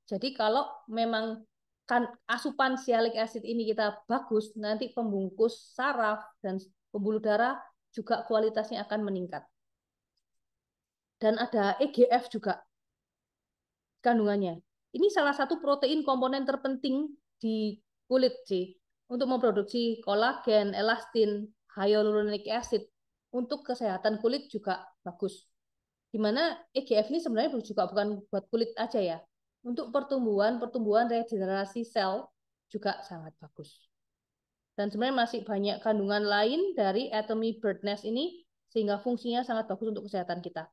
Jadi kalau memang kan asupan sialic acid ini kita bagus, nanti pembungkus saraf dan pembuluh darah juga kualitasnya akan meningkat. Dan ada EGF juga kandungannya. Ini salah satu protein komponen terpenting di kulit sih untuk memproduksi kolagen, elastin, hyaluronic acid. Untuk kesehatan kulit juga bagus. Dimana EGF ini sebenarnya juga bukan buat kulit aja ya. Untuk pertumbuhan regenerasi sel juga sangat bagus. Dan sebenarnya masih banyak kandungan lain dari atomy birdnest ini sehingga fungsinya sangat bagus untuk kesehatan kita.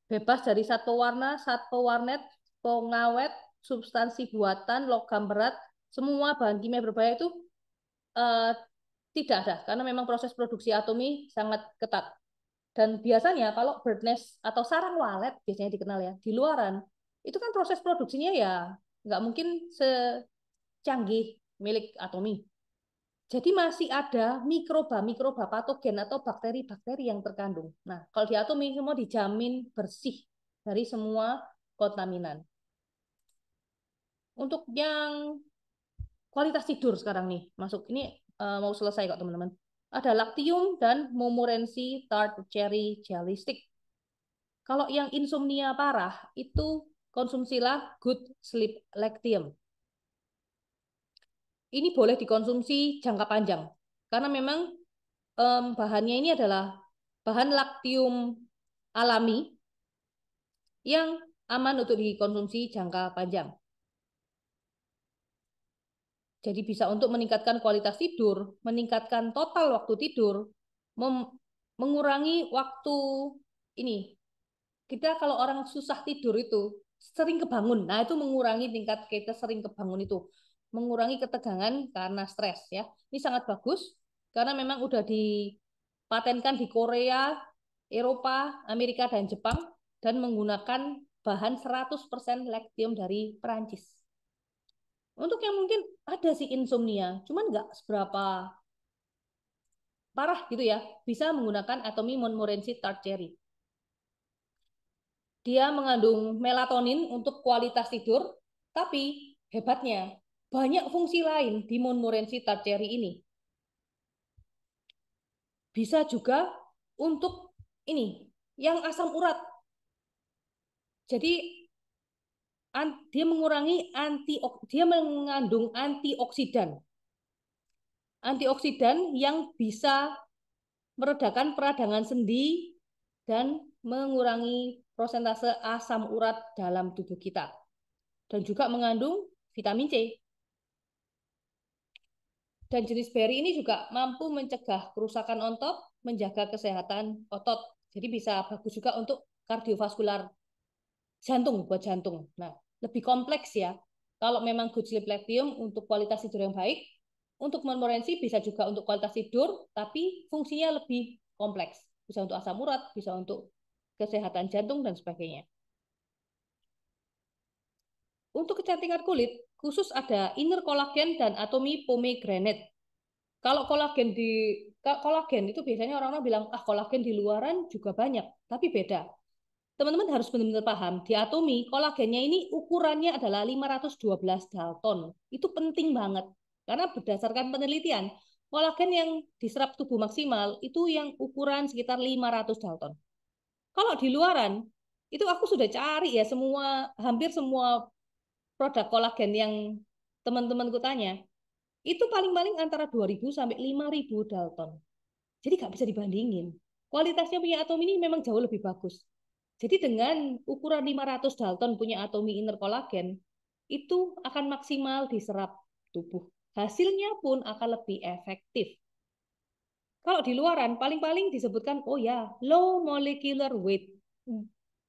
Bebas dari satwa warna, satwa warnet, pengawet, substansi buatan, logam berat, semua bahan kimia berbahaya itu eh, tidak ada karena memang proses produksi atomi sangat ketat. Dan biasanya kalau bird nest atau sarang walet biasanya dikenal ya di luaran itu kan proses produksinya ya nggak mungkin secanggih milik atomi. Jadi masih ada mikroba patogen atau bakteri-bakteri yang terkandung. Nah, kalau di atomi semua dijamin bersih dari semua kontaminan. Untuk yang kualitas tidur sekarang nih, masuk ini mau selesai kok teman-teman. Ada Lactium dan Montmorency Tart Cherry Jelly Stick. Kalau yang insomnia parah, itu konsumsilah Good Sleep Lactium. Ini boleh dikonsumsi jangka panjang. Karena memang bahannya ini adalah bahan laktium alami yang aman untuk dikonsumsi jangka panjang. Jadi bisa untuk meningkatkan kualitas tidur, meningkatkan total waktu tidur, mengurangi waktu ini. Kita kalau orang susah tidur itu sering kebangun. Nah, itu mengurangi tingkat kita sering kebangun itu. Mengurangi ketegangan karena stres ya. Ini sangat bagus karena memang udah dipatenkan di Korea, Eropa, Amerika dan Jepang dan menggunakan bahan 100% Lactium dari Perancis. Untuk yang mungkin ada sih insomnia, cuman nggak seberapa parah gitu ya, bisa menggunakan Atomy Montmorency Tart Cherry. Dia mengandung melatonin untuk kualitas tidur, tapi hebatnya banyak fungsi lain di Montmorency Tart Cherry ini. Bisa juga untuk ini, yang asam urat. Jadi dia mengurangi dia mengandung antioksidan. Antioksidan yang bisa meredakan peradangan sendi dan mengurangi prosentase asam urat dalam tubuh kita. Dan juga mengandung vitamin C. Dan jenis berry ini juga mampu mencegah kerusakan otot, menjaga kesehatan otot. Jadi bisa bagus juga untuk kardiovaskular jantung, buat jantung. Nah, lebih kompleks ya. Kalau memang good sleep lithium untuk kualitas tidur yang baik, untuk Montmorency bisa juga untuk kualitas tidur, tapi fungsinya lebih kompleks. Bisa untuk asam urat, bisa untuk kesehatan jantung, dan sebagainya. Untuk kecantikan kulit, khusus ada inner collagen dan atomy pomegranate. Kalau kolagen itu biasanya orang-orang bilang, ah kolagen di luaran juga banyak, tapi beda. Teman-teman harus benar-benar paham, di atomi kolagennya ini ukurannya adalah 512 Dalton. Itu penting banget. Karena berdasarkan penelitian, kolagen yang diserap tubuh maksimal itu yang ukuran sekitar 500 Dalton. Kalau di luaran, itu aku sudah cari ya hampir semua produk kolagen yang teman-temanku tanya, itu paling-paling antara 2.000 sampai 5.000 Dalton. Jadi nggak bisa dibandingin. Kualitasnya punya atom ini memang jauh lebih bagus. Jadi dengan ukuran 500 Dalton punya atomi inner kolagen, itu akan maksimal diserap tubuh. Hasilnya pun akan lebih efektif. Kalau di luaran, paling-paling disebutkan, oh ya, low molecular weight.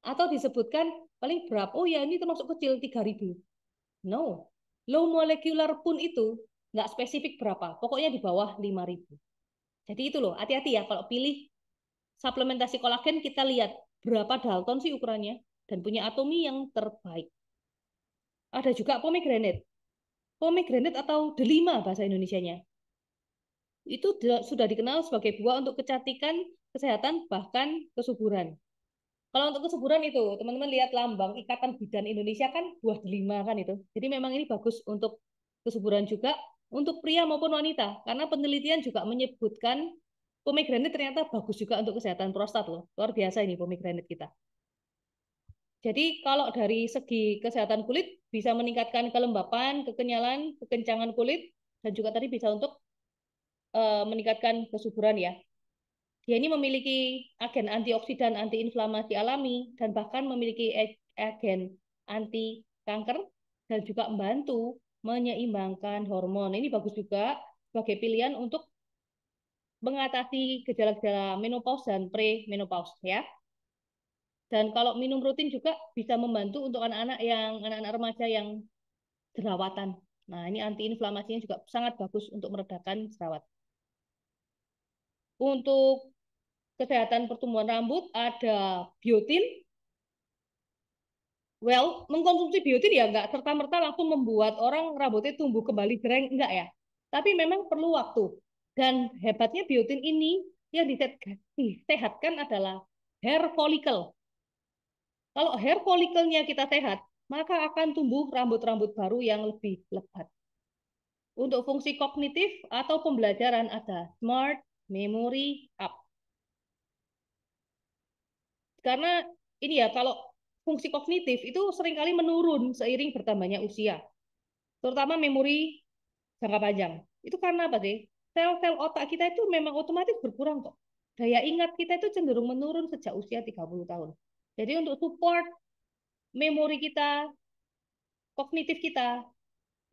Atau disebutkan paling berapa, oh ya ini termasuk kecil, 3.000. No, low molecular pun itu nggak spesifik berapa, pokoknya di bawah 5.000. Jadi itu loh, hati-hati ya kalau pilih suplementasi kolagen, kita lihat berapa Dalton sih ukurannya dan punya atomi yang terbaik. Ada juga pomegranate. pomegranate atau delima bahasa Indonesianya. Itu sudah dikenal sebagai buah untuk kecantikan, kesehatan, bahkan kesuburan. Kalau untuk kesuburan itu, teman-teman lihat lambang Ikatan Bidan Indonesia kan buah delima kan itu. Jadi memang ini bagus untuk kesuburan juga untuk pria maupun wanita. Karena penelitian juga menyebutkan pomegranate ternyata bagus juga untuk kesehatan prostat loh. Luar biasa ini pomegranate kita. Jadi kalau dari segi kesehatan kulit bisa meningkatkan kelembapan, kekenyalan, kekencangan kulit, dan juga tadi bisa untuk meningkatkan kesuburan ya. Dia ini memiliki agen antioksidan, antiinflamasi alami, dan bahkan memiliki agen anti kanker dan juga membantu menyeimbangkan hormon. Ini bagus juga sebagai pilihan untuk mengatasi gejala-gejala menopause dan premenopause ya. Dan kalau minum rutin juga bisa membantu untuk anak-anak remaja yang jerawatan. Nah, ini antiinflamasinya juga sangat bagus untuk meredakan jerawat. Untuk kesehatan pertumbuhan rambut ada biotin. Well, mengkonsumsi biotin ya nggak serta-merta langsung membuat orang rambutnya tumbuh kembali kering, enggak ya. Tapi memang perlu waktu. Dan hebatnya biotin ini yang disehatkan adalah hair follicle. Kalau hair follicle-nya kita sehat, maka akan tumbuh rambut-rambut baru yang lebih lebat. Untuk fungsi kognitif atau pembelajaran ada Smart Memory Up. Karena ini ya, kalau fungsi kognitif itu seringkali menurun seiring bertambahnya usia. Terutama memori jangka panjang. Itu karena apa sih? Sel-sel otak kita itu memang otomatis berkurang kok. Daya ingat kita itu cenderung menurun sejak usia 30 tahun. Jadi untuk support memori kita, kognitif kita,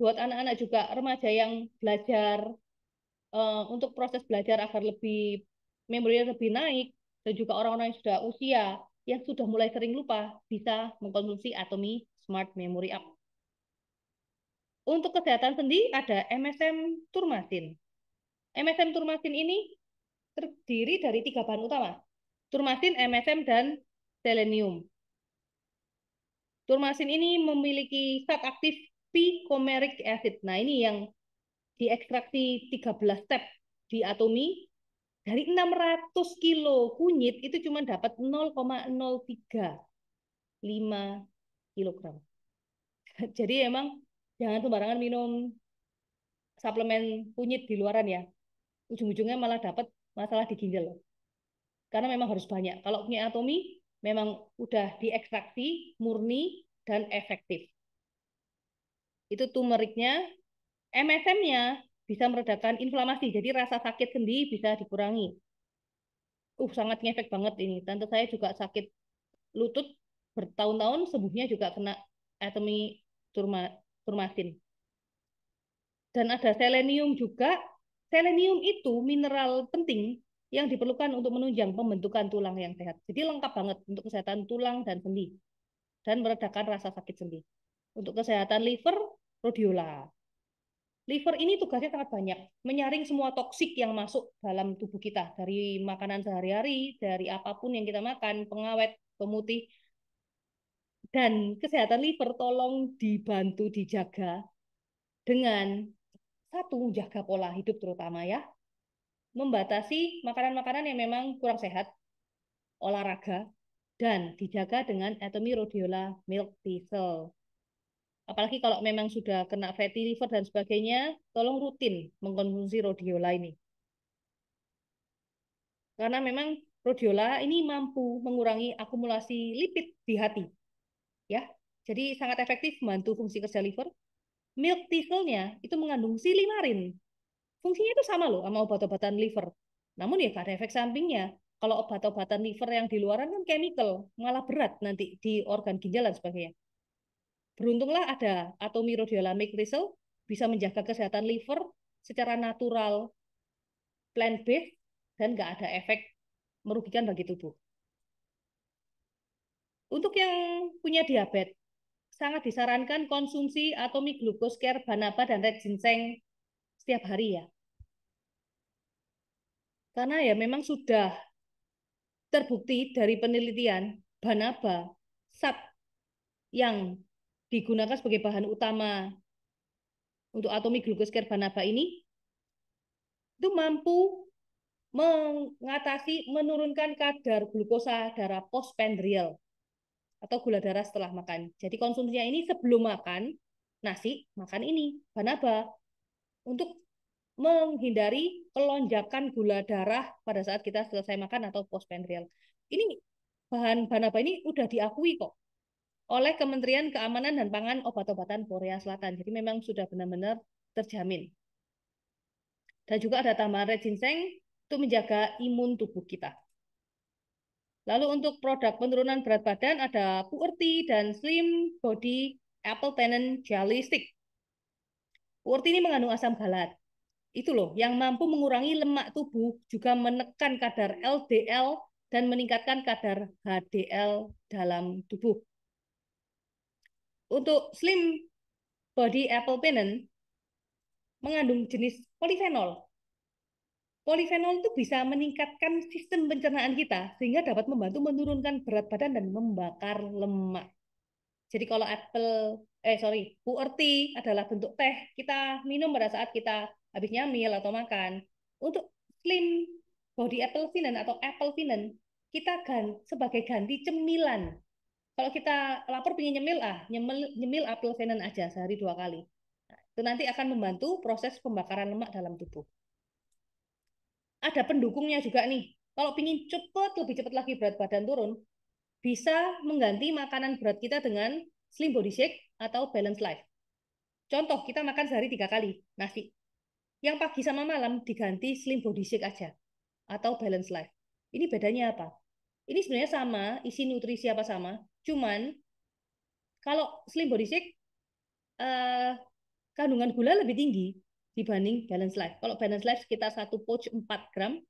buat anak-anak juga remaja yang belajar untuk proses belajar agar lebih memorinya lebih naik dan juga orang-orang yang sudah usia yang sudah mulai sering lupa bisa mengkonsumsi Atomy Smart Memory Up. Untuk kesehatan sendi ada MSM Turmasin. MSM Turmasin ini terdiri dari 3 bahan utama. Turmasin, MSM, dan selenium. Turmasin ini memiliki zat aktif p-coumaric acid. Nah, ini yang diekstraksi 13 step di Atomy. Dari 600 kilo kunyit itu cuma dapat 0,035 kilogram. Jadi emang jangan sembarangan minum suplemen kunyit di luaran ya. Ujung-ujungnya malah dapat masalah di ginjal. Karena memang harus banyak. Kalau punya Atomy memang udah diekstraksi murni dan efektif. Itu turmericnya, MSM-nya bisa meredakan inflamasi. Jadi rasa sakit sendi bisa dikurangi. Sangat ngefek banget ini. Tante saya juga sakit lutut bertahun-tahun, sembuhnya juga kena Atomy turmasin. Dan ada selenium juga. Selenium itu mineral penting yang diperlukan untuk menunjang pembentukan tulang yang sehat. Jadi lengkap banget untuk kesehatan tulang dan sendi dan meredakan rasa sakit sendi. Untuk kesehatan liver, rhodiola. Liver ini tugasnya sangat banyak, menyaring semua toksik yang masuk dalam tubuh kita dari makanan sehari-hari, dari apapun yang kita makan, pengawet, pemutih. Dan kesehatan liver tolong dibantu dijaga dengan satu, jaga pola hidup terutama ya, membatasi makanan-makanan yang memang kurang sehat, olahraga, dan dijaga dengan Atomy Rhodiola Milk Thistle. Apalagi kalau memang sudah kena fatty liver dan sebagainya, tolong rutin mengkonsumsi rhodiola ini. Karena memang rhodiola ini mampu mengurangi akumulasi lipid di hati. Ya, jadi sangat efektif membantu fungsi kerja liver. Milk thistle-nya itu mengandung silimarin. Fungsinya itu sama loh sama obat-obatan liver. Namun ya gak ada efek sampingnya. Kalau obat-obatan liver yang di luaran kan chemical, malah berat nanti di organ ginjal dan sebagainya. Beruntunglah ada Atomy Rhodiola Milk Thistle bisa menjaga kesehatan liver secara natural, plant-based, dan nggak ada efek merugikan bagi tubuh. Untuk yang punya diabetes, sangat disarankan konsumsi Atomy Glucose Care Banaba dan Red Ginseng setiap hari ya. Karena ya memang sudah terbukti dari penelitian Banaba, zat yang digunakan sebagai bahan utama untuk atomic glucose carbonaba ini itu mampu menurunkan kadar glukosa darah postprandial atau gula darah setelah makan. Jadi konsumsinya ini sebelum makan nasi, makan ini banaba untuk menghindari pelonjakan gula darah pada saat kita selesai makan atau postprandial. Ini bahan banaba ini udah diakui kok oleh Kementerian Keamanan dan Pangan Obat-obatan Korea Selatan. Jadi memang sudah benar-benar terjamin. Dan juga ada tambahan red ginseng untuk menjaga imun tubuh kita. Lalu untuk produk penurunan berat badan ada Puerty dan Slim Body Apple Tannin Jelly Stick. Puerty ini mengandung asam galat. Itu loh, yang mampu mengurangi lemak tubuh, juga menekan kadar LDL dan meningkatkan kadar HDL dalam tubuh. Untuk Slim Body Apple Tannin mengandung jenis polifenol. Polifenol itu bisa meningkatkan sistem pencernaan kita sehingga dapat membantu menurunkan berat badan dan membakar lemak. Jadi kalau Puerty adalah bentuk teh kita minum pada saat kita habis nyamil atau makan. Untuk Slim Body Apple Tannin atau Apple Tannin kita sebagai ganti cemilan. Kalau kita lapar pengen nyemil, nyemil apple tannin aja sehari 2 kali. Nah, itu nanti akan membantu proses pembakaran lemak dalam tubuh. Ada pendukungnya juga nih. Kalau ingin lebih cepat lagi berat badan turun, bisa mengganti makanan berat kita dengan Slim Body Shake atau Balance Life. Contoh, kita makan sehari 3 kali nasi. Yang pagi sama malam diganti Slim Body Shake aja atau Balance Life. Ini bedanya apa? Ini sebenarnya sama, isi nutrisi apa sama, cuman kalau Slim Body Shake kandungan gula lebih tinggi dibanding Balance Life. Kalau Balance Life sekitar 1 pouch 4 gram,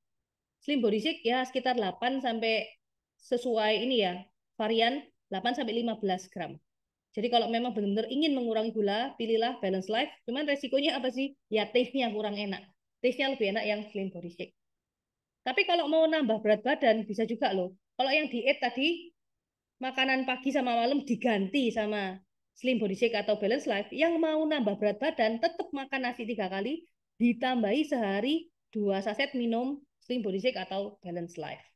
Slim Body Shake ya sekitar 8 sampai sesuai ini ya, varian 8 sampai 15 gram. Jadi kalau memang benar-benar ingin mengurangi gula, pilihlah Balance Life. Cuman resikonya apa sih? Ya taste-nya kurang enak. Taste-nya lebih enak yang Slim Body Shake. Tapi kalau mau nambah berat badan bisa juga loh. Kalau yang diet tadi makanan pagi sama malam diganti sama Slim Body Shake atau Balance Life, yang mau nambah berat badan tetap makan nasi 3 kali, ditambahi sehari 2 saset minum Slim Body Shake atau Balance Life.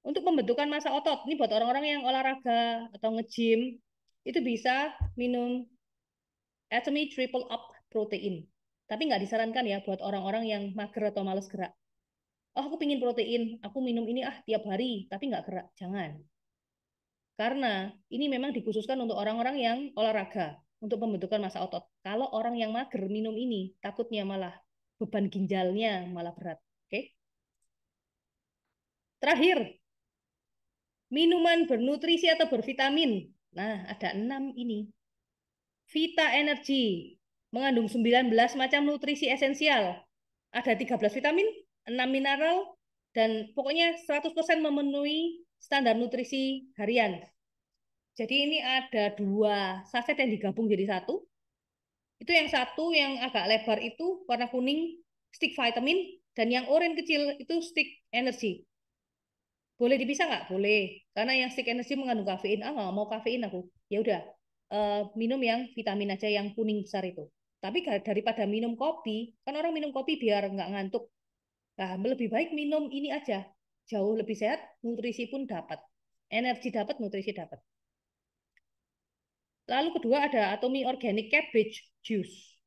Untuk pembentukan massa otot, ini buat orang-orang yang olahraga atau nge-gym, itu bisa minum Atomy Triple Up Protein. Tapi nggak disarankan ya buat orang-orang yang mager atau males gerak. Oh, aku pingin protein, aku minum ini tiap hari, tapi nggak gerak. Jangan. Karena ini memang dikhususkan untuk orang-orang yang olahraga, untuk pembentukan massa otot. Kalau orang yang mager minum ini, takutnya malah beban ginjalnya malah berat. Oke? Terakhir, minuman bernutrisi atau bervitamin. Nah, ada 6 ini. Vita Energy mengandung 19 macam nutrisi esensial. Ada 13 vitamin, 6 mineral, dan pokoknya 100% memenuhi standar nutrisi harian. Jadi ini ada 2 saset yang digabung jadi satu. Itu yang satu yang agak lebar itu warna kuning stick vitamin, dan yang oranye kecil itu stick energy. Boleh dipisah nggak? Boleh. Karena yang stick energy mengandung kafein. Nggak mau kafein aku. Ya udah, minum yang vitamin aja yang kuning besar itu. Tapi daripada minum kopi, kan orang minum kopi biar nggak ngantuk. Nah, lebih baik minum ini aja. Jauh lebih sehat, nutrisi pun dapat. Energi dapat, nutrisi dapat. Lalu kedua ada Atomy Organic Cabbage Juice.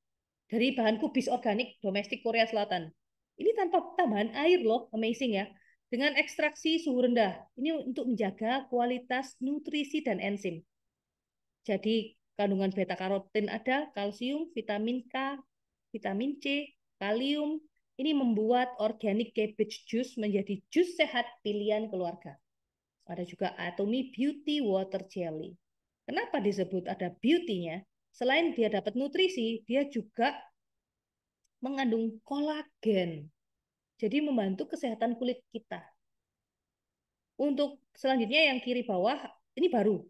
Dari bahan kubis organik domestik Korea Selatan. Ini tanpa tambahan air loh, amazing ya. Dengan ekstraksi suhu rendah. Ini untuk menjaga kualitas nutrisi dan enzim. Jadi kandungan beta karotin ada, kalsium, vitamin K, vitamin C, kalium. Ini membuat organic cabbage juice menjadi jus sehat pilihan keluarga. Ada juga Atomy Beauty Water Jelly. Kenapa disebut ada beauty-nya? Selain dia dapat nutrisi, dia juga mengandung kolagen. Jadi membantu kesehatan kulit kita. Untuk selanjutnya yang kiri bawah, ini baru.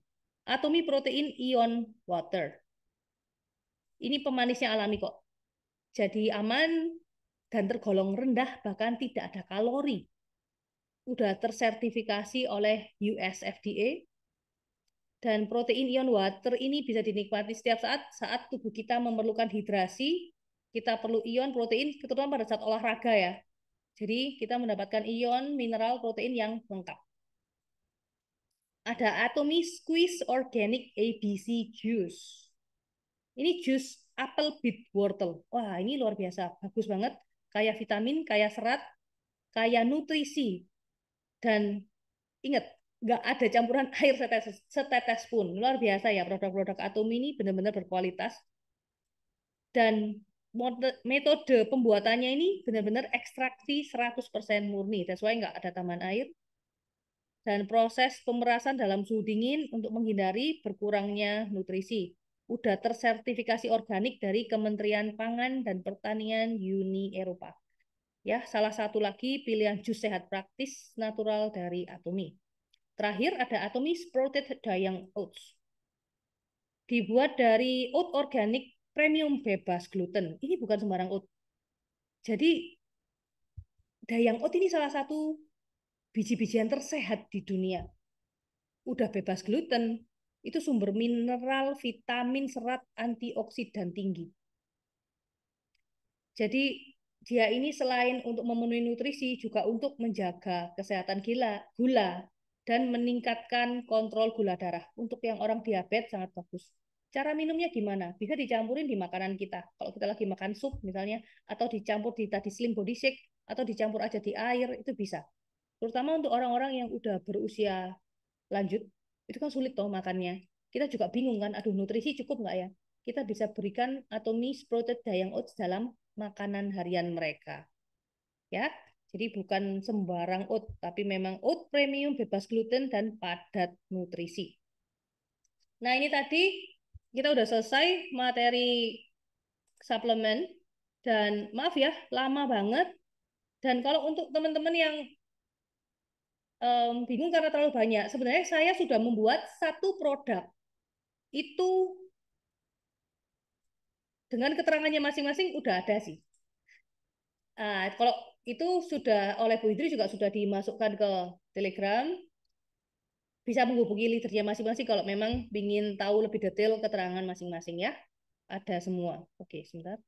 Atomy Protein Ion Water. Ini pemanisnya alami kok. Jadi aman dan tergolong rendah, bahkan tidak ada kalori. Udah tersertifikasi oleh US FDA Dan protein ion water ini bisa dinikmati setiap saat tubuh kita memerlukan hidrasi. Kita perlu ion protein, terutama pada saat olahraga ya. Jadi kita mendapatkan ion, mineral, protein yang lengkap. Ada Atomy Squeeze Organic ABC Juice. Ini jus apel beet wortel. Wah, ini luar biasa. Bagus banget. Kaya vitamin, kaya serat, kaya nutrisi. Dan ingat, nggak ada campuran air setetes pun. Luar biasa ya, produk-produk Atomy ini benar-benar berkualitas. Dan metode pembuatannya ini benar-benar ekstraksi 100% murni. That's why nggak ada tambahan air. Dan proses pemerasan dalam suhu dingin untuk menghindari berkurangnya nutrisi. Udah tersertifikasi organik dari Kementerian Pangan dan Pertanian Uni Eropa. Ya, salah satu lagi pilihan jus sehat praktis natural dari Atomy. Terakhir ada Atomy Sprouted Dayang Oats. Dibuat dari oat organik premium bebas gluten. Ini bukan sembarang oat. Jadi Dayang Oat ini salah satu biji-bijian tersehat di dunia. Udah bebas gluten, itu sumber mineral, vitamin, serat, antioksidan tinggi. Jadi dia ini selain untuk memenuhi nutrisi juga untuk menjaga kesehatan gula dan meningkatkan kontrol gula darah. Untuk yang orang diabetes sangat bagus. Cara minumnya gimana? Bisa dicampurin di makanan kita. Kalau kita lagi makan sup misalnya, atau dicampur di tadi slim body shake, atau dicampur aja di air, itu bisa. Terutama untuk orang-orang yang udah berusia lanjut, itu kan sulit toh makannya. Kita juga bingung kan, aduh nutrisi cukup nggak ya? Kita bisa berikan Atomy Sprouted Dayang Oats dalam makanan harian mereka. Ya, jadi bukan sembarang oat, tapi memang oat premium bebas gluten dan padat nutrisi. Nah, ini tadi kita udah selesai materi suplemen. Dan maaf ya, lama banget. Dan kalau untuk teman-teman yang bingung karena terlalu banyak, sebenarnya saya sudah membuat satu produk. Itu dengan keterangannya masing-masing udah ada sih. Kalau itu sudah oleh Bu Idri juga sudah dimasukkan ke Telegram. Bisa menghubungi leadernya masing-masing kalau memang ingin tahu lebih detail keterangan masing-masing ya. Ada semua. Oke, sebentar.